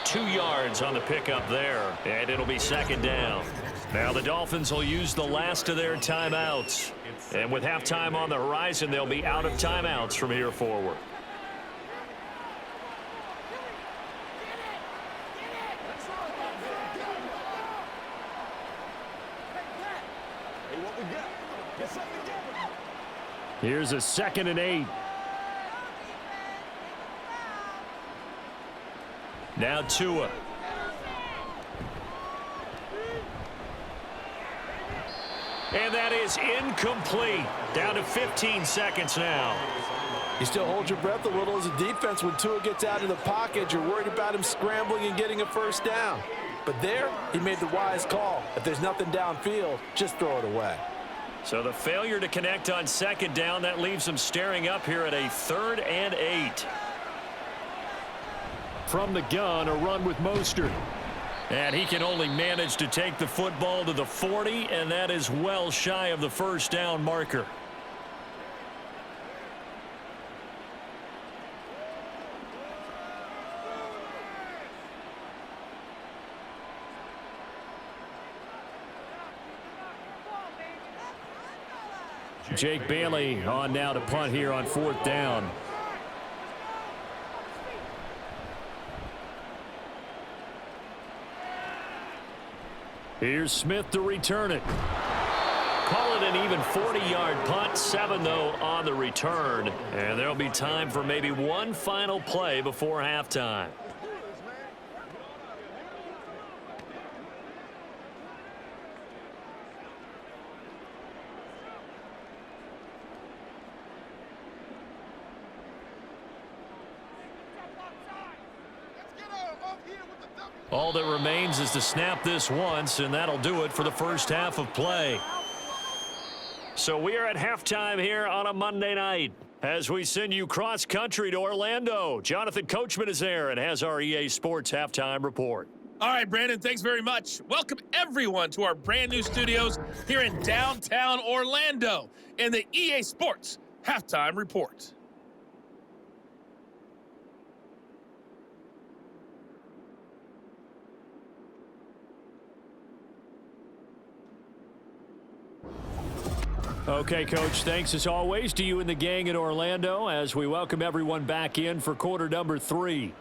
2 yards on the pickup there, and it'll be 2nd down. Now the Dolphins will use the last of their timeouts. And with halftime on the horizon, they'll be out of timeouts from here forward. Here's a 2nd and 8. Now Tua. And that is incomplete. Down to 15 seconds now. You still hold your breath a little as a defense when Tua gets out of the pocket. You're worried about him scrambling and getting a first down. But there, he made the wise call. If there's nothing downfield, just throw it away. So the failure to connect on 2nd down, that leaves them staring up here at a 3rd and 8. From the gun, a run with Mostert. And he can only manage to take the football to the 40, and that is well shy of the first down marker. Jake Bailey on now to punt here on 4th down. Here's Smith to return it. Call it an even 40-yard punt. 7, though, on the return. And there'll be time for maybe one final play before halftime. All that remains is to snap this once, and that'll do it for the first half of play. So we are at halftime here on a Monday night as we send you cross-country to Orlando. Jonathan Coachman is there and has our EA Sports halftime report. All right, Brandon, thanks very much. Welcome, everyone, to our brand-new studios here in downtown Orlando in the EA Sports halftime report. Okay, Coach, thanks as always to you and the gang in Orlando as we welcome everyone back in for quarter number 3.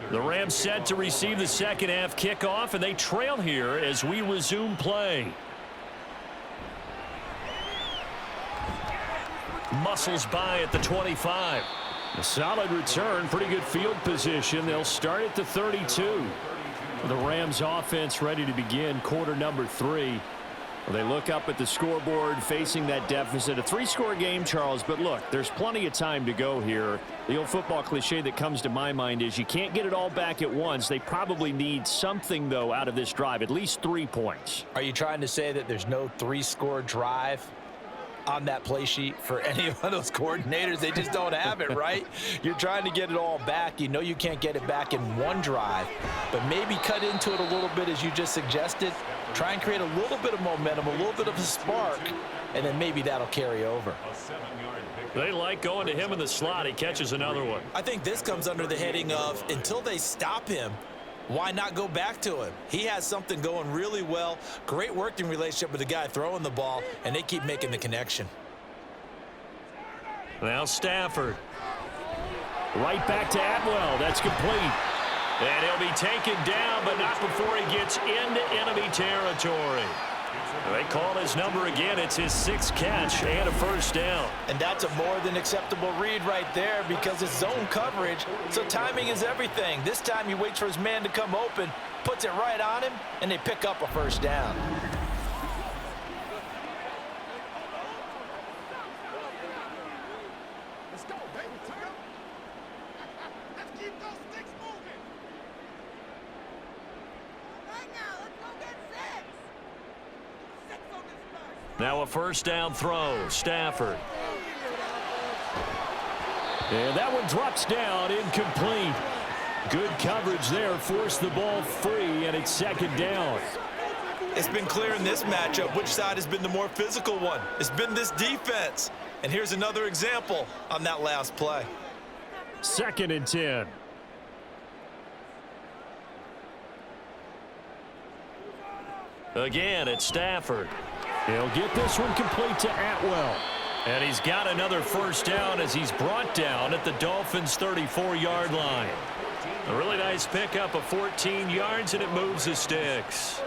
The Rams set to receive the second half kickoff, and they trail here as we resume play. Muscles by at the 25. A solid return, pretty good field position. They'll start at the 32. The Rams offense ready to begin quarter number 3. Well, they look up at the scoreboard facing that deficit. A 3-score game, Charles, but look, there's plenty of time to go here. The old football cliche that comes to my mind is you can't get it all back at once. They probably need something, though, out of this drive, at least 3 points. Are you trying to say that there's no 3-score drive on that play sheet for any of those coordinators? They just don't have it, right? You're trying to get it all back. You know you can't get it back in one drive, but maybe cut into it a little bit as you just suggested. Try and create a little bit of momentum, a little bit of a spark, and then maybe that'll carry over. They like going to him in the slot. He catches another one. I think this comes under the heading of until they stop him, why not go back to him? He has something going really well. Great working relationship with the guy throwing the ball, and they keep making the connection. Now Stafford. Right back to Atwell. That's complete. And he'll be taken down, but not before he gets into enemy territory. They call his number again. It's his 6th catch and a first down. And that's a more than acceptable read right there because it's zone coverage, so timing is everything. This time he waits for his man to come open, puts it right on him, and they pick up a first down. Let's go, baby. Let's keep those sticks moving. Right now, let's go get 6. 6 on this play. Now a first down throw. Stafford. And that one drops down, incomplete. Good coverage there, forced the ball free, and it's 2nd down. It's been clear in this matchup which side has been the more physical one. It's been this defense. And here's another example on that last play. 2nd and 10. Again, it's Stafford. He'll get this one complete to Atwell. And he's got another first down as he's brought down at the Dolphins' 34-yard line. A really nice pickup of 14 yards, and it moves the sticks.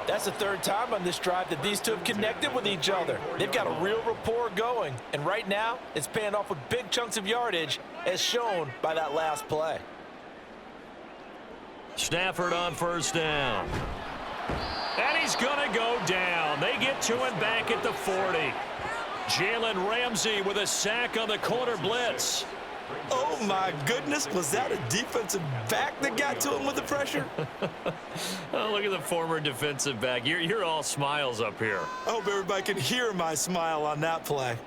That's the third time on this drive that these two have connected with each other. They've got a real rapport going, and right now it's paying off with big chunks of yardage as shown by that last play. Stafford on first down. And he's going to go down. They get to him back at the 40. Jalen Ramsey with a sack on the corner blitz. Oh, my goodness. Was that a defensive back that got to him with the pressure? Oh, look at the former defensive back. You're all smiles up here. I hope everybody can hear my smile on that play.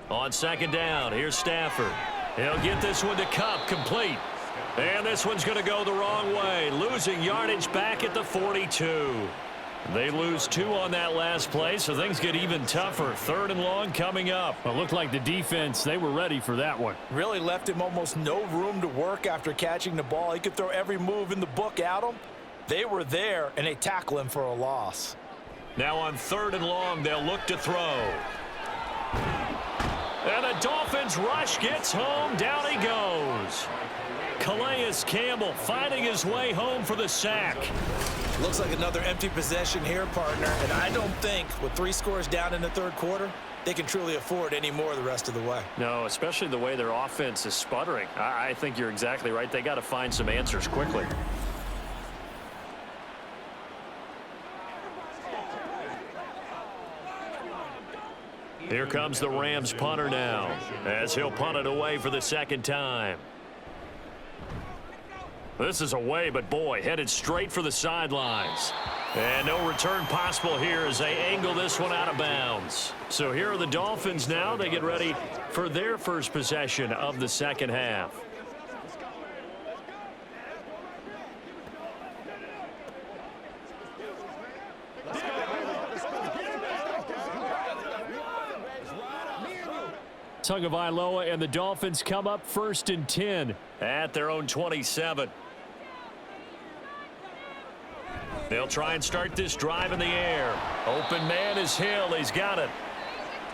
On second down, here's Stafford. He'll get this one to Kupp, complete. And this one's going to go the wrong way, losing yardage back at the 42. They lose 2 on that last play, so things get even tougher. Third and long coming up. It looked like the defense, they were ready for that one. Really left him almost no room to work after catching the ball. He could throw every move in the book at him. They were there, and they tackle him for a loss. Now on third and long, they'll look to throw. And the Dolphins rush gets home. Down he goes. Calais Campbell finding his way home for the sack. Looks like another empty possession here, partner. And I don't think with 3 scores down in the third quarter, they can truly afford any more the rest of the way. No, especially the way their offense is sputtering. I think you're exactly right. They got to find some answers quickly. Here comes the Rams punter now, as he'll punt it away for the second time. This is away, but boy, headed straight for the sidelines. And no return possible here as they angle this one out of bounds. So here are the Dolphins now. They get ready for their first possession of the second half. Tagovailoa and the Dolphins come up 1st and 10 at their own 27. They'll try and start this drive in the air. Open man is Hill. He's got it.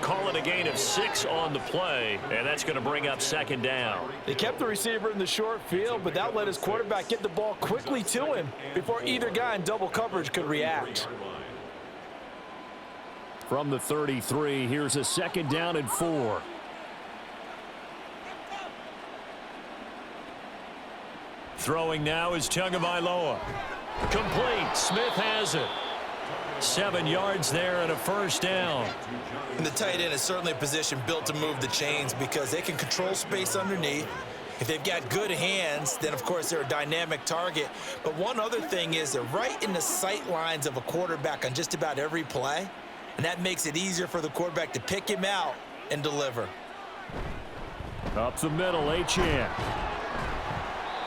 Call it a gain of 6 on the play, and that's going to bring up second down. They kept the receiver in the short field, but that let his quarterback get the ball quickly to him before either guy in double coverage could react. From the 33, here's a 2nd down and 4. Throwing now is Tagovailoa. Complete. Smith has it. 7 yards there and a first down. And the tight end is certainly a position built to move the chains because they can control space underneath. If they've got good hands, then of course they're a dynamic target. But one other thing is they're right in the sight lines of a quarterback on just about every play. And that makes it easier for the quarterback to pick him out and deliver. Up the middle, Achane.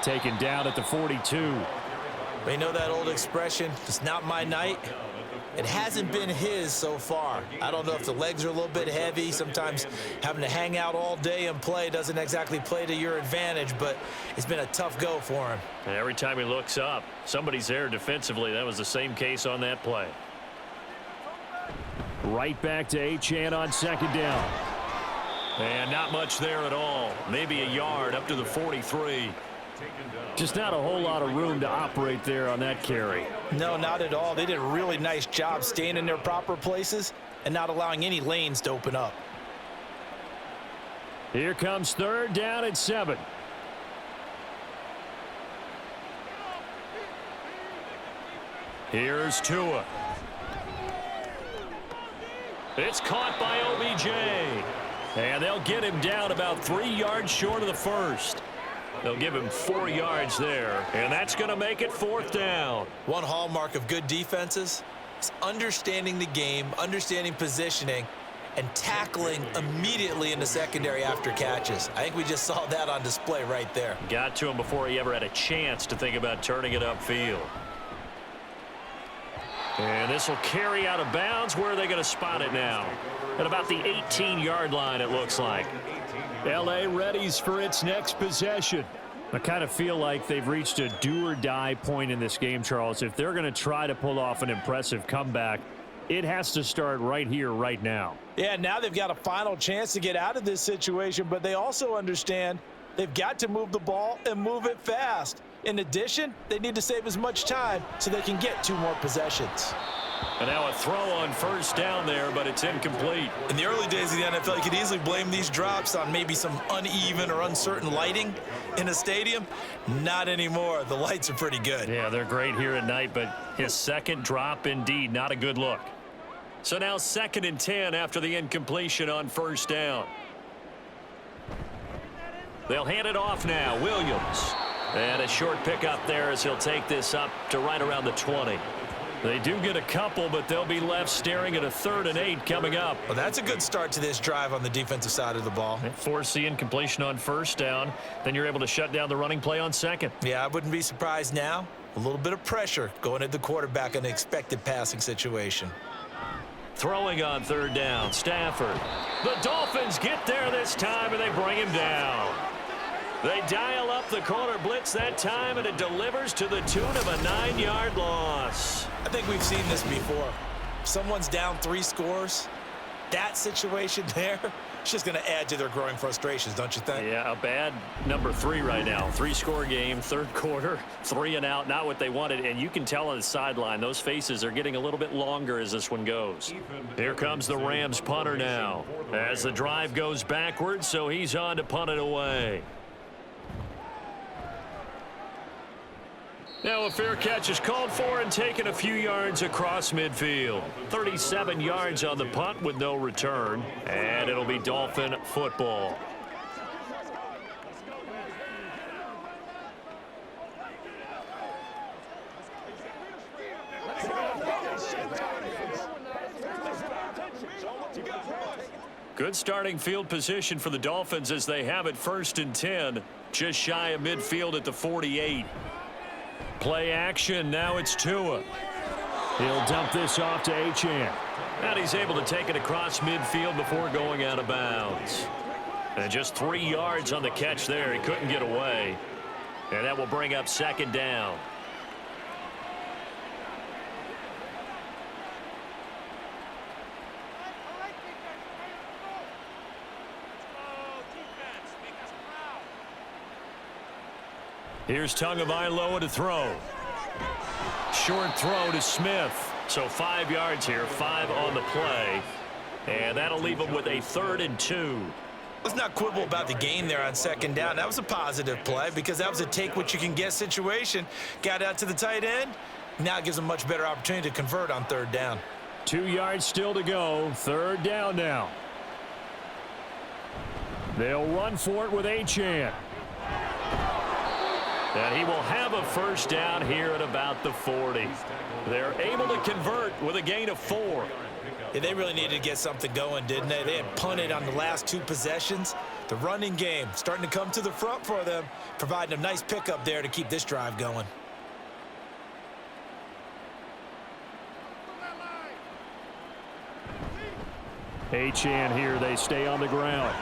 Taken down at the 42. They know that old expression, it's not my night. It hasn't been his so far. I don't know if the legs are a little bit heavy. Sometimes having to hang out all day and play doesn't exactly play to your advantage, but it's been a tough go for him. And every time he looks up, somebody's there defensively. That was the same case on that play. Right back to Achane on 2nd down. And not much there at all. Maybe a yard up to the 43. Just not a whole lot of room to operate there on that carry. No, not at all. They did a really nice job staying in their proper places and not allowing any lanes to open up. Here comes 3rd down and 7. Here's Tua. It's caught by OBJ. And they'll get him down about 3 yards short of the first. They'll give him 4 yards there, and that's going to make it 4th down. One hallmark of good defenses is understanding the game, understanding positioning, and tackling immediately in the secondary after catches. I think we just saw that on display right there. Got to him before he ever had a chance to think about turning it upfield. And this will carry out of bounds. Where are they going to spot it now? At about the 18-yard line, it looks like. L.A. readies for its next possession. I kind of feel like they've reached a do-or-die point in this game, Charles. If they're going to try to pull off an impressive comeback, it has to start right here, right now. Yeah, now they've got a final chance to get out of this situation, but they also understand they've got to move the ball and move it fast. In addition, they need to save as much time so they can get 2 more possessions. And now a throw on first down there, but it's incomplete. In the early days of the NFL, you could easily blame these drops on maybe some uneven or uncertain lighting in a stadium. Not anymore. The lights are pretty good. Yeah, they're great here at night, but his second drop, indeed, not a good look. So now 2nd and 10 after the incompletion on first down. They'll hand it off now. Williams. And a short pickup there as he'll take this up to right around the 20. They do get a couple, but they'll be left staring at a 3rd and 8 coming up. Well, that's a good start to this drive on the defensive side of the ball. Force the incompletion on first down. Then you're able to shut down the running play on 2nd. Yeah, I wouldn't be surprised now. A little bit of pressure going at the quarterback in an expected passing situation. Throwing on 3rd down, Stafford. The Dolphins get there this time, and they bring him down. They dial up the corner blitz that time, and it delivers to the tune of a 9-yard loss. I think we've seen this before. If someone's down 3 scores, that situation there, it's just going to add to their growing frustrations, don't you think? Yeah, a bad number 3 right now. 3-score game, 3rd quarter, 3 and out, not what they wanted. And you can tell on the sideline, those faces are getting a little bit longer as this one goes. Here comes the Rams punter now as the drive goes backwards, so he's on to punt it away. Now a fair catch is called for and taken a few yards across midfield. 37 yards on the punt with no return, and it'll be Dolphin football. Good starting field position for the Dolphins as they have it 1st and 10, just shy of midfield at the 48. Play action, now it's Tua. He'll dump this off to Achane. And he's able to take it across midfield before going out of bounds. And just 3 yards on the catch there. He couldn't get away. And that will bring up 2nd down. Here's Tagovailoa to throw. Short throw to Smith. So 5 yards here, 5 on the play. And that'll leave him with a 3rd and 2. Let's not quibble about the gain there on 2nd down. That was a positive play because that was a take-what-you-can-get situation. Got out to the tight end. Now it gives him a much better opportunity to convert on 3rd down. 2 yards still to go. 3rd down now. They'll run for it with Achane. And he will have a 1st down here at about the 40. They're able to convert with a gain of 4. Yeah, they really needed to get something going, didn't they? They had punted on the last 2 possessions. The running game starting to come to the front for them, providing a nice pickup there to keep this drive going. Achane here, they stay on the ground.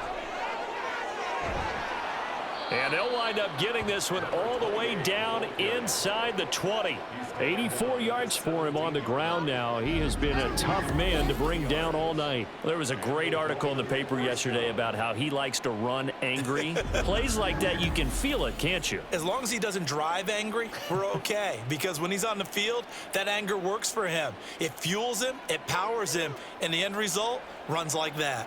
And they'll wind up getting this one all the way down inside the 20. 84 yards for him on the ground now. He has been a tough man to bring down all night. There was a great article in the paper yesterday about how he likes to run angry. Plays like that, you can feel it, can't you? As long as he doesn't drive angry, we're okay. Because when he's on the field, that anger works for him. It fuels him, it powers him, and the end result runs like that.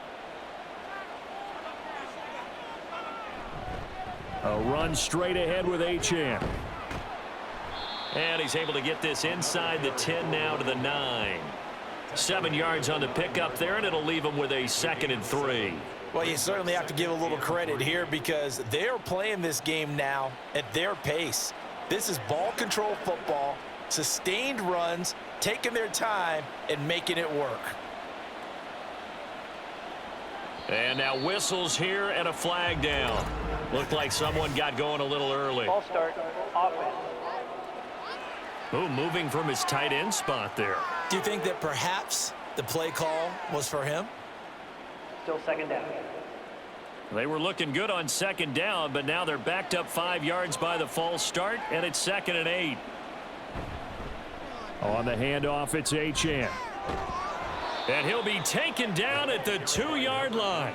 A run straight ahead with Achane. And he's able to get this inside the 10 now to the 9. 7 yards on the pickup there, and it'll leave him with a 2nd and 3. Well, you certainly have to give a little credit here because they're playing this game now at their pace. This is ball control football, sustained runs, taking their time, and making it work. And now whistles here and a flag down. Looked like someone got going a little early. Ball start, offense. Ooh, moving from his tight end spot there. Do you think that perhaps the play call was for him? Still 2nd down. They were looking good on 2nd down, but now they're backed up 5 yards by the false start, and it's 2nd and 8. On the handoff, it's Achane. And he'll be taken down at the 2-yard line.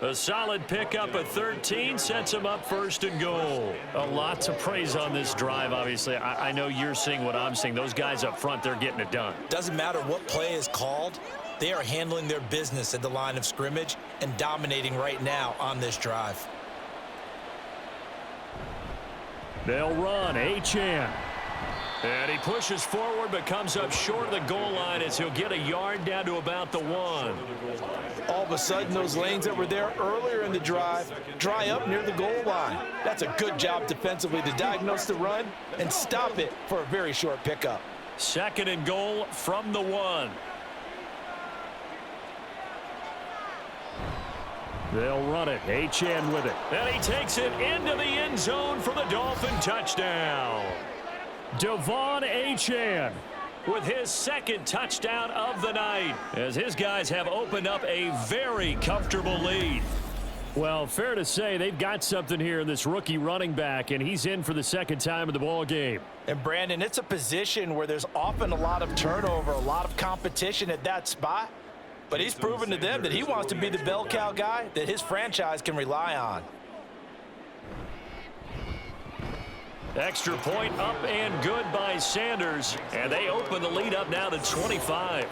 A solid pickup of 13 sets him up first and goal. A lot to praise on this drive, obviously. I know you're seeing what I'm seeing. Those guys up front, they're getting it done. Doesn't matter what play is called. They are handling their business at the line of scrimmage and dominating right now on this drive. They'll run. Achane. And he pushes forward but comes up short of the goal line as he'll get a yard down to about the 1. All of a sudden, those lanes that were there earlier in the drive dry up near the goal line. That's a good job defensively to diagnose the run and stop it for a very short pickup. Second and goal from the 1. They'll run it. Achane with it. And he takes it into the end zone for the Dolphin touchdown. Devon Achane with his second touchdown of the night as his guys have opened up a very comfortable lead. Well, fair to say they've got something here in this rookie running back, and he's in for the second time in the ball game. And Brandon, it's a position where there's often a lot of turnover, a lot of competition at that spot. But he's proven to them that he wants to be the bell cow guy that his franchise can rely on. Extra point up and good by Sanders, and they open the lead up now to 25.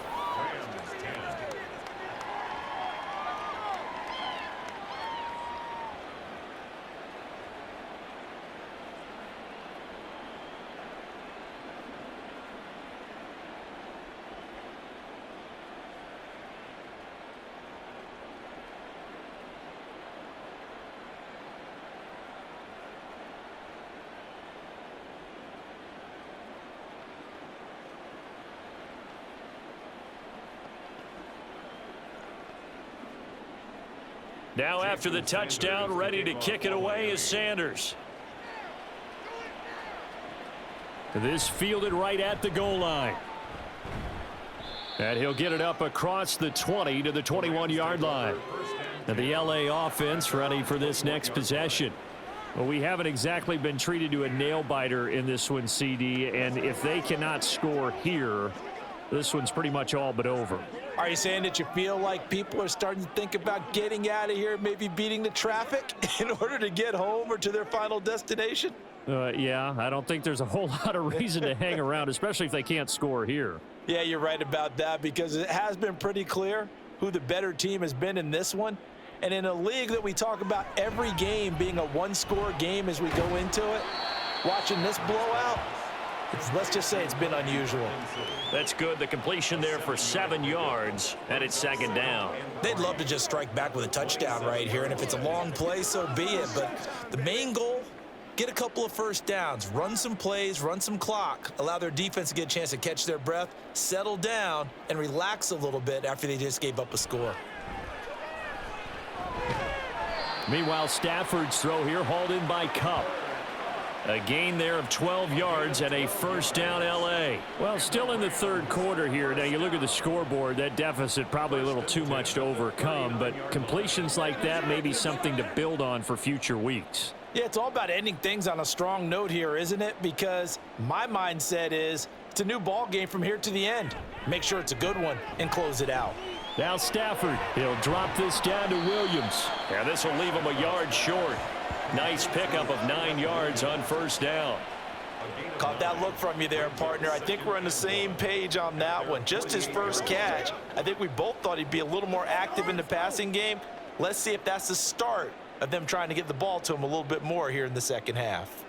Now after the touchdown, ready to kick it away is Sanders. This fielded right at the goal line. And he'll get it up across the 20 to the 21-yard line. And the LA offense ready for this next possession. Well, we haven't exactly been treated to a nail-biter in this one, CD. And if they cannot score here, this one's pretty much all but over. Are you saying that you feel like people are starting to think about getting out of here, maybe beating the traffic in order to get home or to their final destination? Yeah, I don't think there's a whole lot of reason to hang around, especially if they can't score here. Yeah, you're right about that because it has been pretty clear who the better team has been in this one. And in a league that we talk about every game being a one-score game as we go into it, watching this blowout, let's just say it's been unusual. That's good. The completion there for 7 yards, and it's second down. They'd love to just strike back with a touchdown right here, and if it's a long play, so be it. But the main goal, get a couple of first downs, run some plays, run some clock, allow their defense to get a chance to catch their breath, settle down, and relax a little bit after they just gave up a score. Meanwhile, Stafford's throw here hauled in by Kupp. A gain there of 12 yards and a first down L.A. Well, still in the third quarter here. Now, you look at the scoreboard, that deficit probably a little too much to overcome, but completions like that may be something to build on for future weeks. Yeah, it's all about ending things on a strong note here, isn't it? Because my mindset is it's a new ball game from here to the end. Make sure it's a good one and close it out. Now Stafford, he'll drop this down to Williams. And this will leave him a yard short. Nice pickup of 9 yards on first down. Caught that look from you there, partner. I think we're on the same page on that one. Just his first catch. I think we both thought he'd be a little more active in the passing game. Let's see if that's the start of them trying to get the ball to him a little bit more here in the second half.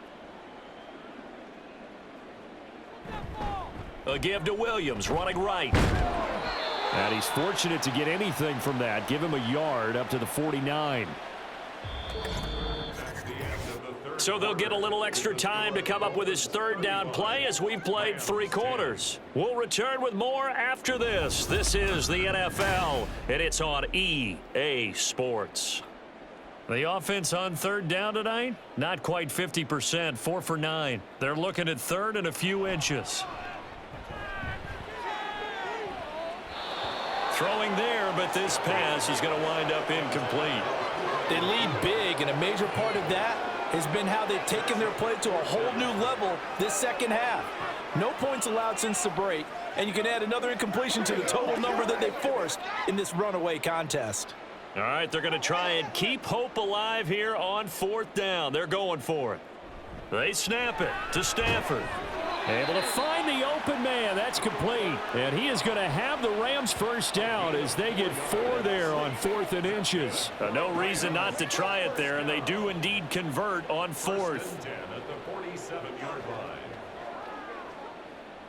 A give to Williams, running right. And he's fortunate to get anything from that. Give him a yard up to the 49. So they'll get a little extra time to come up with his third down play as we've played 3 quarters. We'll return with more after this. This is the NFL, and it's on EA Sports. The offense on third down tonight, not quite 50%, 4 for 9. They're looking at third and a few inches. Throwing there, but this pass is going to wind up incomplete. They lead big, and a major part of that has been how they've taken their play to a whole new level this second half. No points allowed since the break, and you can add another incompletion to the total number that they forced in this runaway contest. All right, they're going to try and keep hope alive here on 4th down. They're going for it. They snap it to Stafford. Able to find the open man. That's complete. And he is going to have the Rams first down as they get 4 there on 4th and inches. No reason not to try it there, and they do indeed convert on 4th.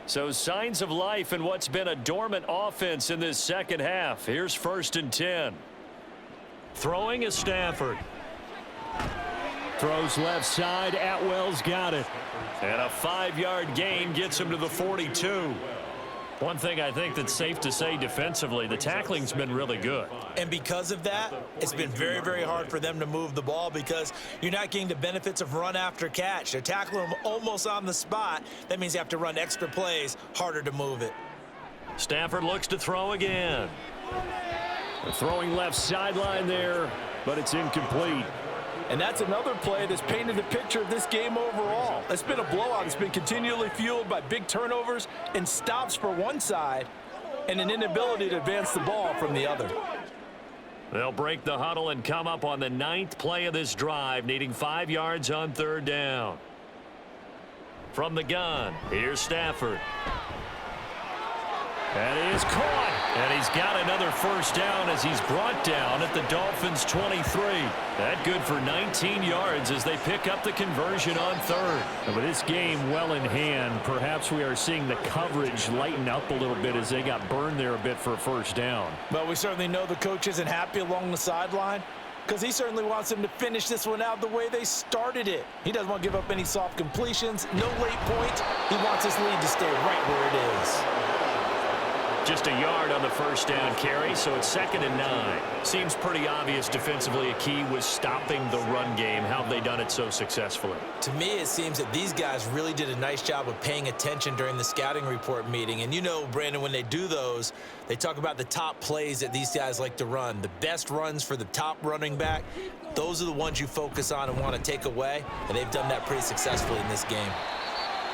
So signs of life in what's been a dormant offense in this second half. Here's 1st and 10. Throwing is Stafford. Throws left side. Atwell's got it. And a 5-yard gain gets him to the 42. One thing I think that's safe to say defensively, the tackling's been really good. And because of that, it's been very, very hard for them to move the ball because you're not getting the benefits of run after catch. They're tackling them almost on the spot. That means you have to run extra plays, harder to move it. Stafford looks to throw again. They're throwing left sideline there, but it's incomplete. And that's another play that's painted the picture of this game overall. It's been a blowout. It's been continually fueled by big turnovers and stops for one side and an inability to advance the ball from the other. They'll break the huddle and come up on the 9th play of this drive, needing 5 yards on 3rd down. From the gun, here's Stafford. That is caught. And he's got another first down as he's brought down at the Dolphins' 23. That good for 19 yards as they pick up the conversion on 3rd. And with this game well in hand, perhaps we are seeing the coverage lighten up a little bit as they got burned there a bit for a first down. But we certainly know the coach isn't happy along the sideline because he certainly wants them to finish this one out the way they started it. He doesn't want to give up any soft completions, no late points. He wants his lead to stay right where it is. Just a yard on the first down carry, so it's 2nd and 9. Seems pretty obvious defensively a key was stopping the run game. How have they done it so successfully? To me, it seems that these guys really did a nice job of paying attention during the scouting report meeting. And you know, Brandon, when they do those, they talk about the top plays that these guys like to run. The best runs for the top running back, those are the ones you focus on and want to take away. And they've done that pretty successfully in this game.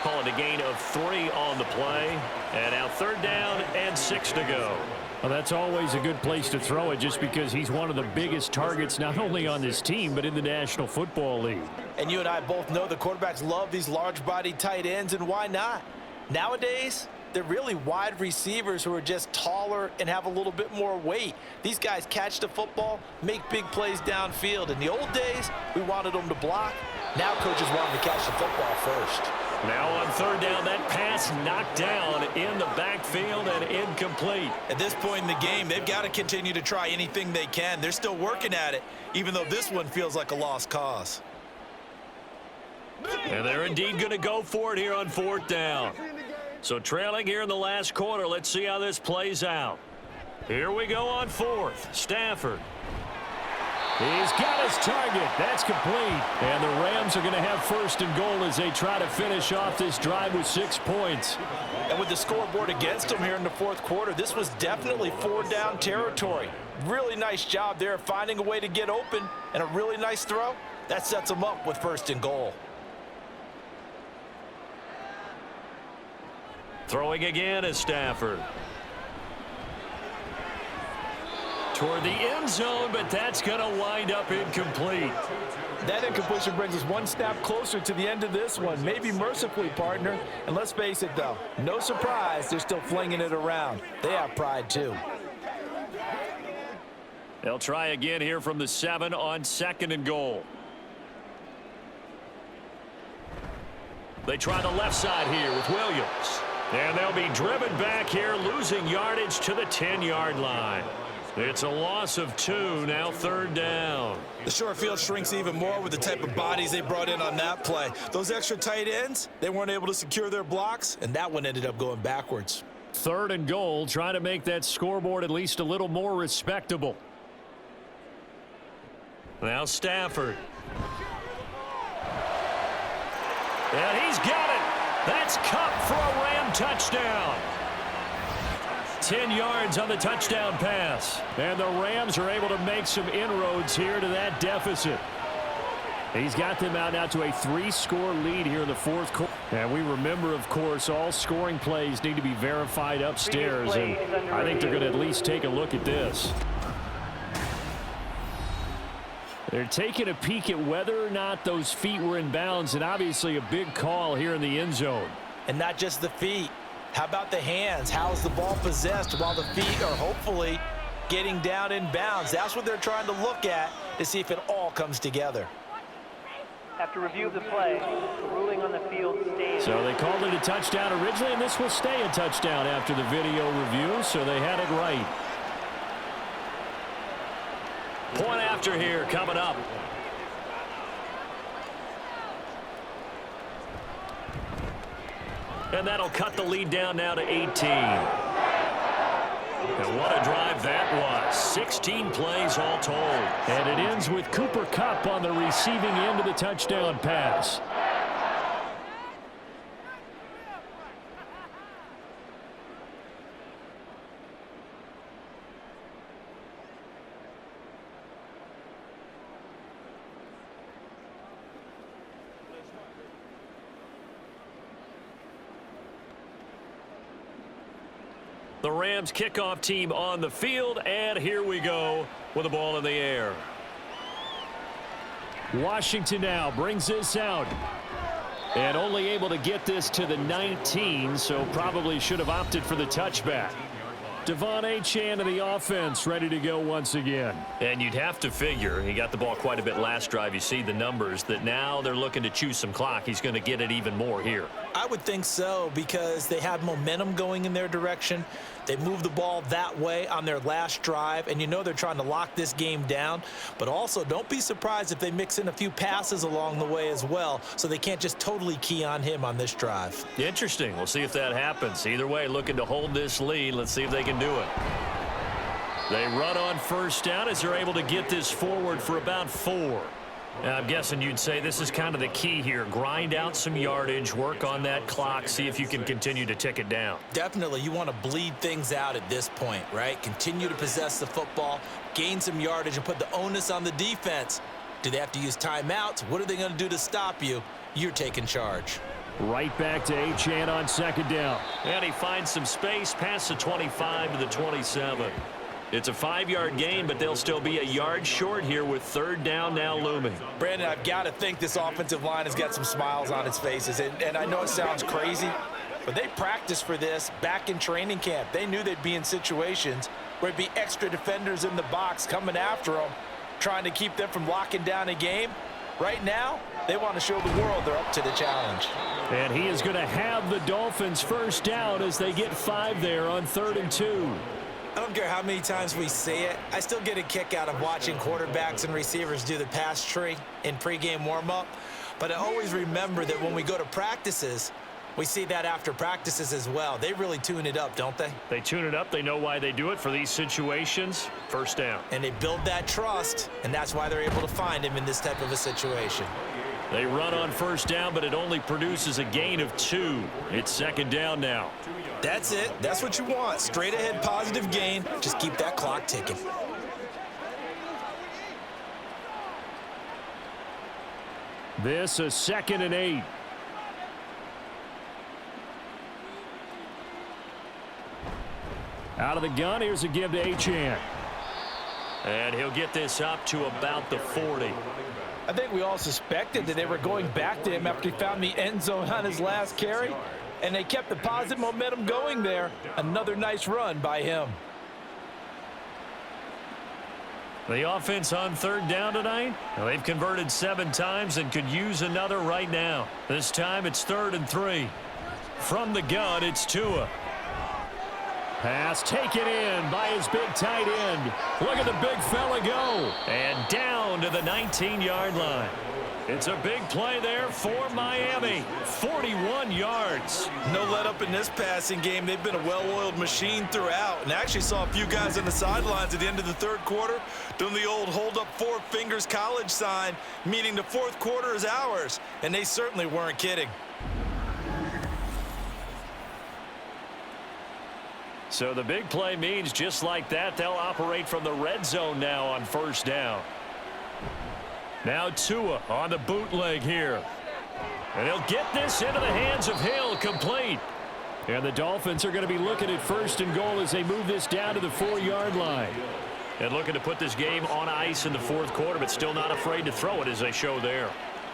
Call it a gain of 3 on the play. And now 3rd down and 6 to go. Well, that's always a good place to throw it just because he's one of the biggest targets not only on this team but in the National Football League. And you and I both know the quarterbacks love these large-bodied tight ends, and why not? Nowadays, they're really wide receivers who are just taller and have a little bit more weight. These guys catch the football, make big plays downfield. In the old days, we wanted them to block. Now coaches want them to catch the football first. Now on 3rd down, that pass knocked down in the backfield and incomplete. At this point in the game, they've got to continue to try anything they can. They're still working at it, even though this one feels like a lost cause. And they're indeed going to go for it here on 4th down. So trailing here in the last quarter, let's see how this plays out. Here we go on 4th. Stafford. He's got his target. That's complete. And the Rams are going to have 1st and goal as they try to finish off this drive with 6 points. And with the scoreboard against them here in the 4th quarter, this was definitely 4-down territory. Really nice job there finding a way to get open and a really nice throw. That sets them up with 1st and goal. Throwing again is Stafford. Toward the end zone, but that's going to wind up incomplete. That incompletion brings us one snap closer to the end of this one. Maybe mercifully, partner. And let's face it, though, no surprise, they're still flinging it around. They have pride, too. They'll try again here from the 7 on 2nd and goal. They try the left side here with Williams. And they'll be driven back here, losing yardage to the 10-yard line. It's a loss of 2, now 3rd down. The short field shrinks even more with the type of bodies they brought in on that play. Those extra tight ends, they weren't able to secure their blocks, and that one ended up going backwards. 3rd and goal, trying to make that scoreboard at least a little more respectable. Now Stafford. And he's got it. That's Cup for a Ram touchdown. 10 yards on the touchdown pass. And the Rams are able to make some inroads here to that deficit. He's got them out now to a 3-score lead here in the 4th quarter. And we remember, of course, all scoring plays need to be verified upstairs. And I think they're going to at least take a look at this. They're taking a peek at whether or not those feet were in bounds, and obviously a big call here in the end zone. And not just the feet. How about the hands? How's the ball possessed while the feet are hopefully getting down in bounds? That's what they're trying to look at to see if it all comes together. After review of the play, the ruling on the field stands. So they called it a touchdown originally, and this will stay a touchdown after the video review, so they had it right. Point after here coming up. And that'll cut the lead down now to 18. And what a drive that was. 16 plays all told. And it ends with Cooper Kupp on the receiving end of the touchdown pass. The Rams kickoff team on the field, and here we go with the ball in the air. Washington now brings this out. And only able to get this to the 19, so probably should have opted for the touchback. Devon Achane of the offense ready to go once again. And you'd have to figure, he got the ball quite a bit last drive. You see the numbers, that now they're looking to chew some clock. He's going to get it even more here. I would think so, because they have momentum going in their direction. They moved the ball that way on their last drive, and you know they're trying to lock this game down. But also, don't be surprised if they mix in a few passes along the way as well, so they can't just totally key on him on this drive. Interesting. We'll see if that happens. Either way, looking to hold this lead. Let's see if they can do it. They run on first down as they're able to get this forward for about 4. Now, I'm guessing you'd say this is kind of the key here. Grind out some yardage, work on that clock, see if you can continue to tick it down. Definitely, you want to bleed things out at this point, right? Continue to possess the football, gain some yardage, and put the onus on the defense. Do they have to use timeouts? What are they going to do to stop you? You're taking charge. Right back to Achane on second down. And he finds some space past the 25 to the 27. It's a 5-yard gain, but they'll still be a yard short here with third down now looming. Brandon, I've got to think this offensive line has got some smiles on its faces. And I know it sounds crazy, but they practiced for this back in training camp. They knew they'd be in situations where it'd be extra defenders in the box coming after them, trying to keep them from locking down a game. Right now, they want to show the world they're up to the challenge. And he is going to have the Dolphins first down as they get 5 there on 3rd and 2. I don't care how many times we say it, I still get a kick out of watching quarterbacks and receivers do the pass tree in pregame warm-up. But I always remember that when we go to practices, we see that after practices as well. They really tune it up, don't they? They tune it up. They know why they do it for these situations. First down. And they build that trust, and that's why they're able to find him in this type of a situation. They run on first down, but it only produces a gain of 2. It's second down now. That's it. That's what you want. Straight ahead positive gain. Just keep that clock ticking. This is 2nd and 8. Out of the gun, here's a give to Achane. And he'll get this up to about the 40. I think we all suspected that they were going back to him after he found the end zone on his last carry. And they kept the positive momentum going there. Another nice run by him. The offense on third down tonight, well, they've converted 7 times and could use another right now. This time it's 3rd and 3. From the gun, it's Tua. Pass taken in by his big tight end. Look at the big fella go. And down to the 19-yard line. It's a big play there for Miami. 41 yards. No let up in this passing game. They've been a well-oiled machine throughout. And I actually saw a few guys on the sidelines at the end of the third quarter doing the old hold up 4 fingers college sign, meaning the fourth quarter is ours. And they certainly weren't kidding. So the big play means just like that, they'll operate from the red zone now on first down. Now Tua on the bootleg here. And he'll get this into the hands of Hill, complete. And the Dolphins are going to be looking at 1st and goal as they move this down to the 4-yard line. And looking to put this game on ice in the fourth quarter, but still not afraid to throw it as they show there.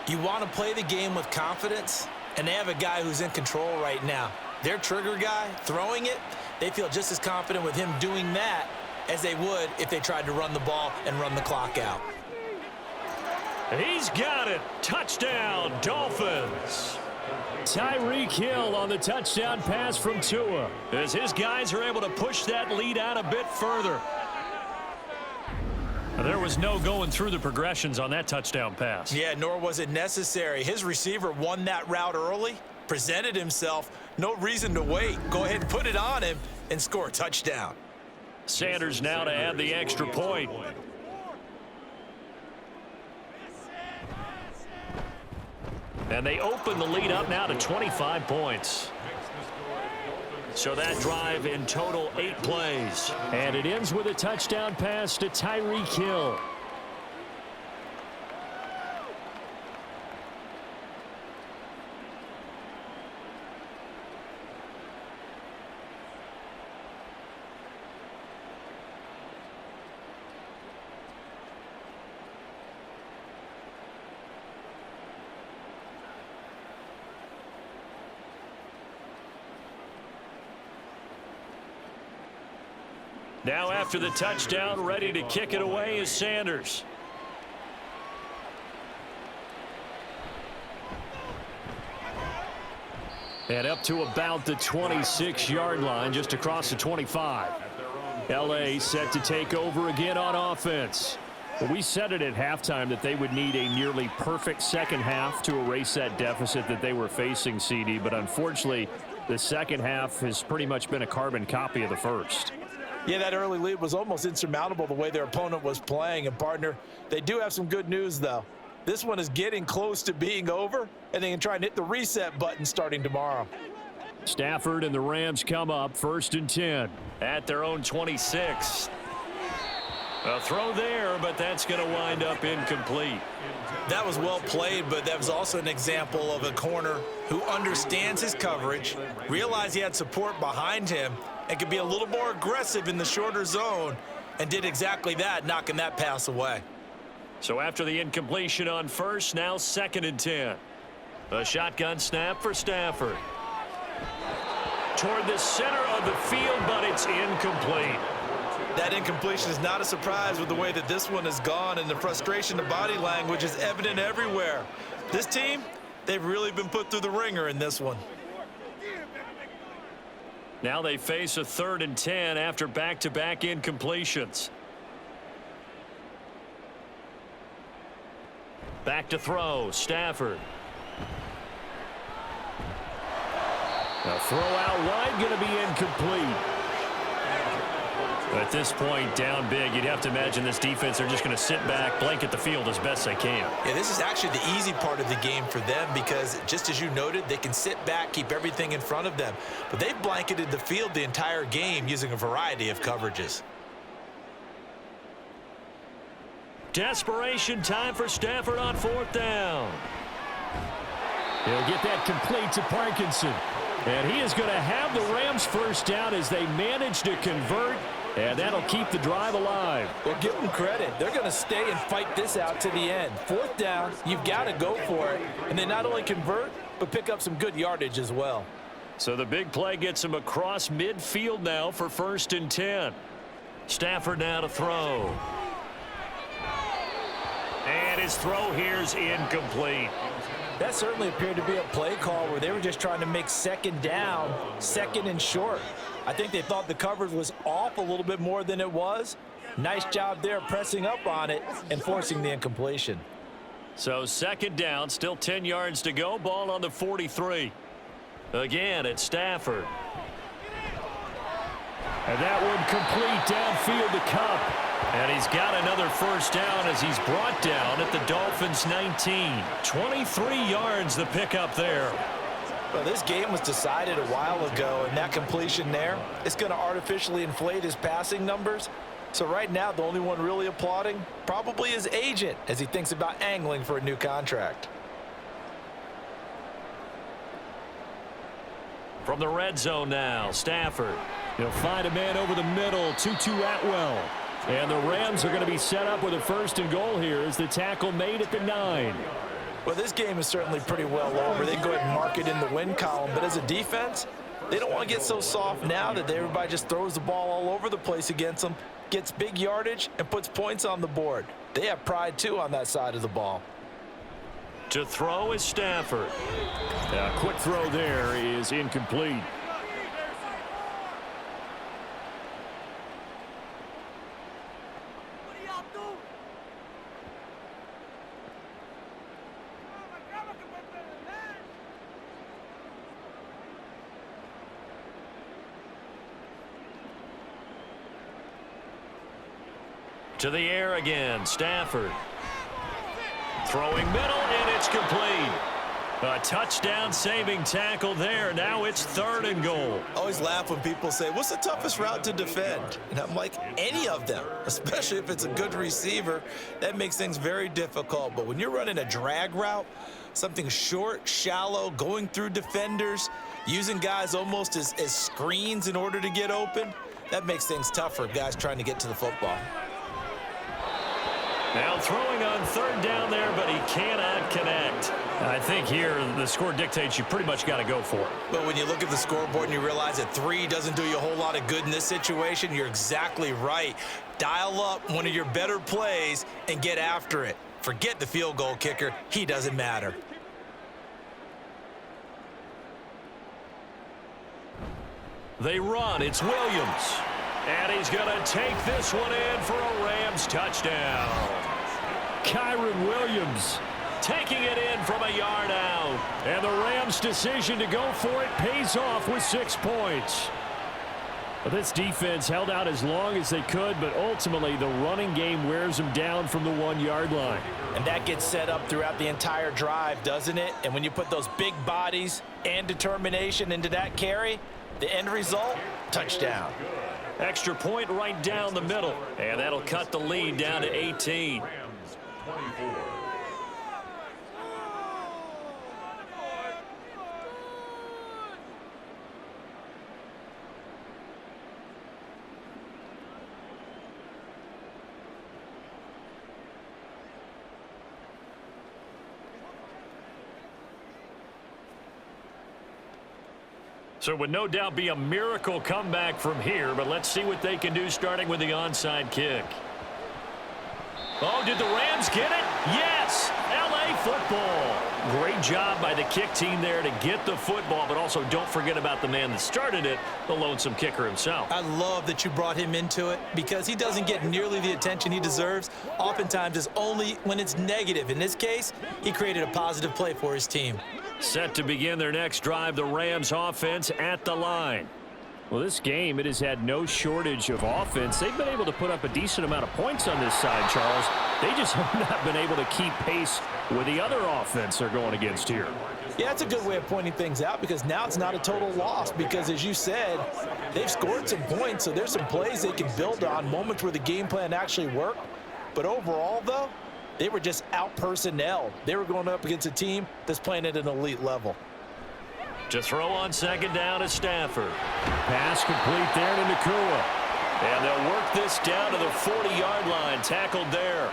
You want to play the game with confidence, and they have a guy who's in control right now. Their trigger guy throwing it, they feel just as confident with him doing that as they would if they tried to run the ball and run the clock out. He's got it. Touchdown, Dolphins. Tyreek Hill on the touchdown pass from Tua, as his guys are able to push that lead out a bit further. There was no going through the progressions on that touchdown pass. Yeah, nor was it necessary. His receiver won that route early, presented himself, no reason to wait. Go ahead and put it on him and score a touchdown. Sanders now to add the extra point. And they open the lead up now to 25 points. So that drive in total 8 plays. And it ends with a touchdown pass to Tyreek Hill. Now after the touchdown, ready to kick it away is Sanders. And up to about the 26-yard line, just across the 25. L.A. set to take over again on offense. Well, we said it at halftime that they would need a nearly perfect second half to erase that deficit that they were facing, CD. But unfortunately, the second half has pretty much been a carbon copy of the first. Yeah, that early lead was almost insurmountable the way their opponent was playing. And, partner, they do have some good news, though. This one is getting close to being over, and they can try and hit the reset button starting tomorrow. Stafford and the Rams come up 1st and 10. At their own 26. A throw there, but that's going to wind up incomplete. That was well played, but that was also an example of a corner who understands his coverage, realized he had support behind him, and could be a little more aggressive in the shorter zone, and did exactly that, knocking that pass away. So after the incompletion on first, now 2nd and 10. A shotgun snap for Stafford. Toward the center of the field, but it's incomplete. That incompletion is not a surprise with the way that this one has gone, and the frustration, the body language is evident everywhere. This team, they've really been put through the ringer in this one. Now they face a 3rd and 10 after back-to-back incompletions. Back to throw, Stafford. A throw out wide, going to be incomplete. At this point, down big, you'd have to imagine this defense, they're just going to sit back, blanket the field as best they can. Yeah, this is actually the easy part of the game for them because, just as you noted, they can sit back, keep everything in front of them. But they've blanketed the field the entire game using a variety of coverages. Desperation time for Stafford on 4th down. He'll get that complete to Parkinson. And he is going to have the Rams first down as they manage to convert. And that'll keep the drive alive. Well, give them credit. They're going to stay and fight this out to the end. 4th down, you've got to go for it. And they not only convert, but pick up some good yardage as well. So the big play gets him across midfield now for 1st and 10. Stafford now to throw. And his throw here's incomplete. That certainly appeared to be a play call where they were just trying to make 2nd down, 2nd and short. I think they thought the coverage was off a little bit more than it was. Nice job there pressing up on it and forcing the incompletion. So 2nd down, still 10 yards to go. Ball on the 43. Again, it's Stafford. And that one complete downfield to Cup. And he's got another 1st down as he's brought down at the Dolphins' 19. 23 yards the pickup there. Well, this game was decided a while ago, and that completion there, it's going to artificially inflate his passing numbers. So right now, the only one really applauding probably his agent as he thinks about angling for a new contract. From the red zone now, Stafford. He'll find a man over the middle, Tutu Atwell. And the Rams are going to be set up with a 1st and goal here as the tackle made at the 9. Well, this game is certainly pretty well over. They can go ahead and mark it in the win column. But as a defense, they don't want to get so soft now that everybody just throws the ball all over the place against them, gets big yardage, and puts points on the board. They have pride, too, on that side of the ball. To throw is Stafford. A quick throw there is incomplete. What do y'all do? To the air again, Stafford. Throwing middle, and it's complete. A touchdown-saving tackle there. Now it's 3rd and goal. I always laugh when people say, what's the toughest route to defend? And I'm like, any of them, especially if it's a good receiver. That makes things very difficult. But when you're running a drag route, something short, shallow, going through defenders, using guys almost as screens in order to get open, that makes things tough for guys trying to get to the football. Now throwing on 3rd down there, but he cannot connect. I think here the score dictates you pretty much got to go for it. But when you look at the scoreboard and you realize that 3 doesn't do you a whole lot of good in this situation, you're exactly right. Dial up one of your better plays and get after it. Forget the field goal kicker. He doesn't matter. They run. It's Williams. And he's going to take this one in for a Rams touchdown. Kyron Williams Taking it in from a yard out. And the Rams' decision to go for it pays off with 6 points. But this defense held out as long as they could, but ultimately the running game wears them down from the 1-yard line. And that gets set up throughout the entire drive, doesn't it? And when you put those big bodies and determination into that carry, the end result, touchdown. Extra point right down the middle. And that'll cut the lead down to 18. So it would no doubt be a miracle comeback from here, but let's see what they can do starting with the onside kick. Oh, did the Rams get it? Yes! LA football. Great job by the kick team there to get the football, but also don't forget about the man that started it, the lonesome kicker himself. I love that you brought him into it because he doesn't get nearly the attention he deserves. Oftentimes it's only when it's negative. In this case, he created a positive play for his team. Set to begin their next drive, the Rams offense at the line. Well, this game, it has had no shortage of offense. They've been able to put up a decent amount of points on this side, Charles. They just have not been able to keep pace with the other offense they're going against here. Yeah, it's a good way of pointing things out because now it's not a total loss because, as you said, they've scored some points, so there's some plays they can build on, moments where the game plan actually worked. But overall, though, they were just out-personnelled. They were going up against a team that's playing at an elite level. To throw on second down is Stafford. Pass complete there to Nakua. And they'll work this down to the 40-yard line, tackled there.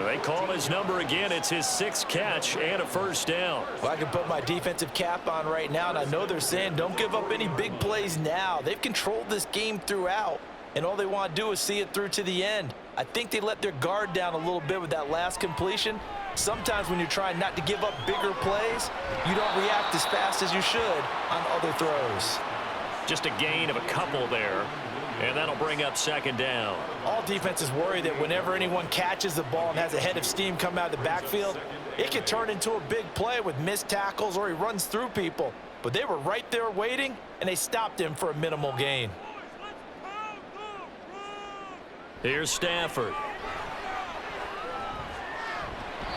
They call his number again. It's his 6th catch and a first down. Well, I can put my defensive cap on right now, and I know they're saying don't give up any big plays now. They've controlled this game throughout, and all they want to do is see it through to the end. I think they let their guard down a little bit with that last completion. Sometimes when you're trying not to give up bigger plays, you don't react as fast as you should on other throws. Just a gain of a couple there, and that'll bring up second down. All defenses worry that whenever anyone catches the ball and has a head of steam come out of the backfield, it can turn into a big play with missed tackles or he runs through people. But they were right there waiting, and they stopped him for a minimal gain. Here's Stafford.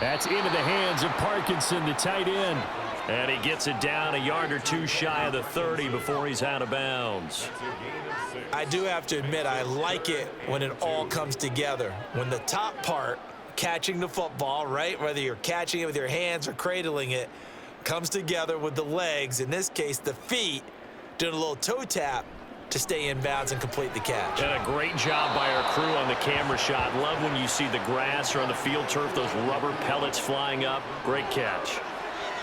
That's into the hands of Parkinson, the tight end. And he gets it down a yard or two shy of the 30 before he's out of bounds. I do have to admit, I like it when it all comes together. When the top part, catching the football, right, whether you're catching it with your hands or cradling it, comes together with the legs, in this case the feet, doing a little toe tap to stay in bounds and complete the catch. And a great job by our crew on the camera shot. Love when you see the grass or on the field turf, those rubber pellets flying up. Great catch.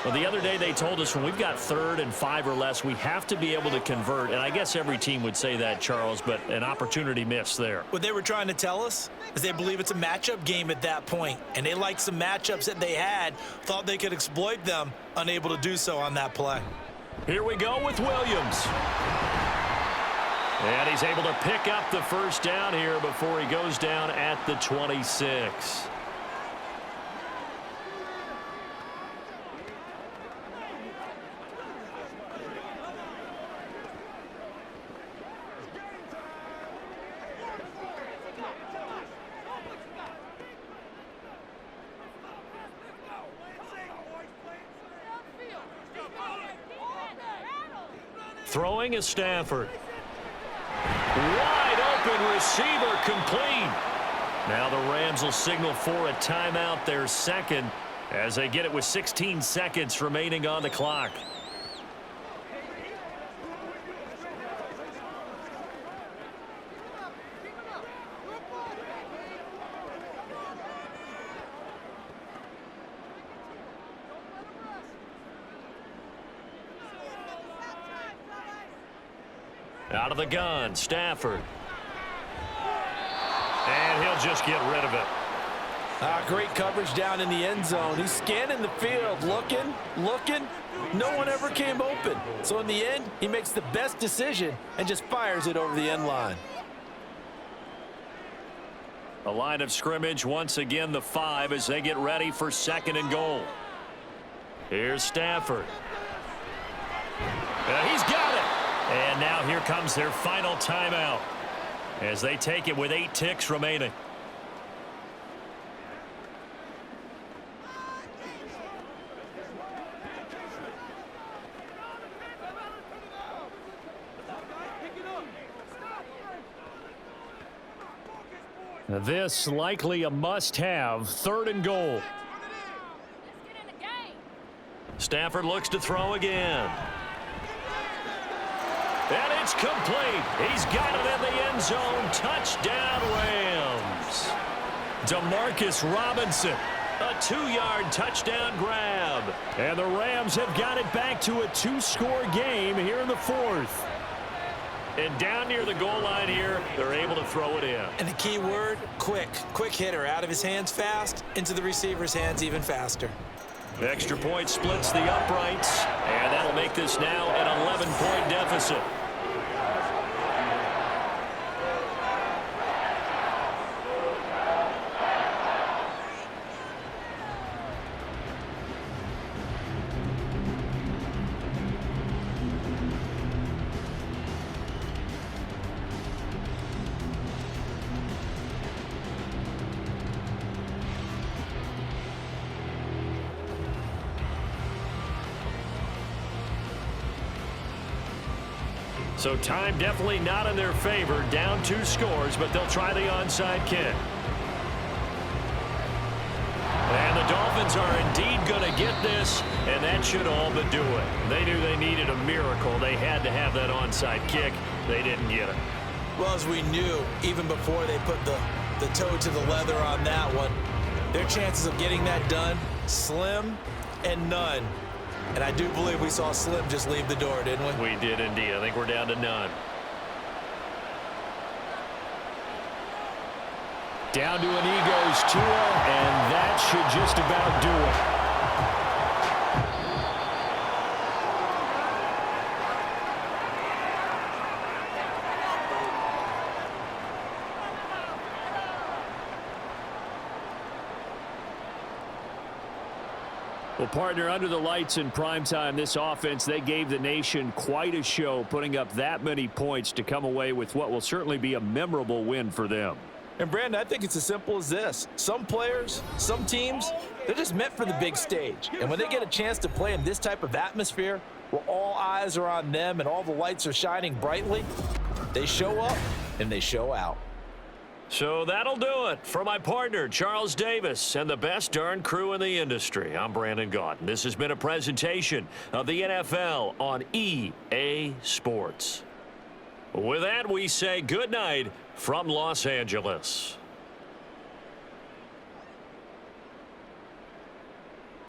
Well, the other day they told us when we've got 3rd and 5 or less, we have to be able to convert. And I guess every team would say that, Charles, but an opportunity missed there. What they were trying to tell us is they believe it's a matchup game at that point, and they liked some matchups that they had, thought they could exploit them, unable to do so on that play. Here we go with Williams. And he's able to pick up the first down here before he goes down at the 26. Throwing is Stafford. Wide open receiver complete. Now the Rams will signal for a timeout, their second, as they get it with 16 seconds remaining on the clock. Out of the gun, Stafford. And he'll just get rid of it. Great coverage down in the end zone. He's scanning the field, looking. No one ever came open. So in the end, he makes the best decision and just fires it over the end line. A line of scrimmage, once again the 5 as they get ready for 2nd and goal. Here's Stafford. He's got it. And now here comes their final timeout as they take it with 8 ticks remaining. This likely a must-have, 3rd and goal. Stafford looks to throw again. And it's complete. He's got it in the end zone. Touchdown, Rams. Demarcus Robinson, a 2-yard touchdown grab. And the Rams have got it back to a 2-score game here in the 4th. And down near the goal line here, they're able to throw it in. And the key word, quick. Quick hitter. Out of his hands fast, into the receiver's hands even faster. Extra point splits the uprights, and that'll make this now an 11-point deficit. So time definitely not in their favor. Down 2 scores, but they'll try the onside kick. And the Dolphins are indeed going to get this, and that should all but do it. They knew they needed a miracle. They had to have that onside kick. They didn't get it. Well, as we knew, even before they put the toe to the leather on that one, their chances of getting that done, slim and none. And I do believe we saw Slim just leave the door, didn't we? We did indeed. I think we're down to none. Down to an Egos Tua, and that should just about do it. Well, partner, under the lights in primetime, this offense, they gave the nation quite a show, putting up that many points to come away with what will certainly be a memorable win for them. And, Brandon, I think it's as simple as this. Some players, some teams, they're just meant for the big stage. And when they get a chance to play in this type of atmosphere, where all eyes are on them and all the lights are shining brightly, they show up and they show out. So that'll do it for my partner, Charles Davis, and the best darn crew in the industry. I'm Brandon Gaudin. This has been a presentation of the NFL on EA Sports. With that, we say good night from Los Angeles.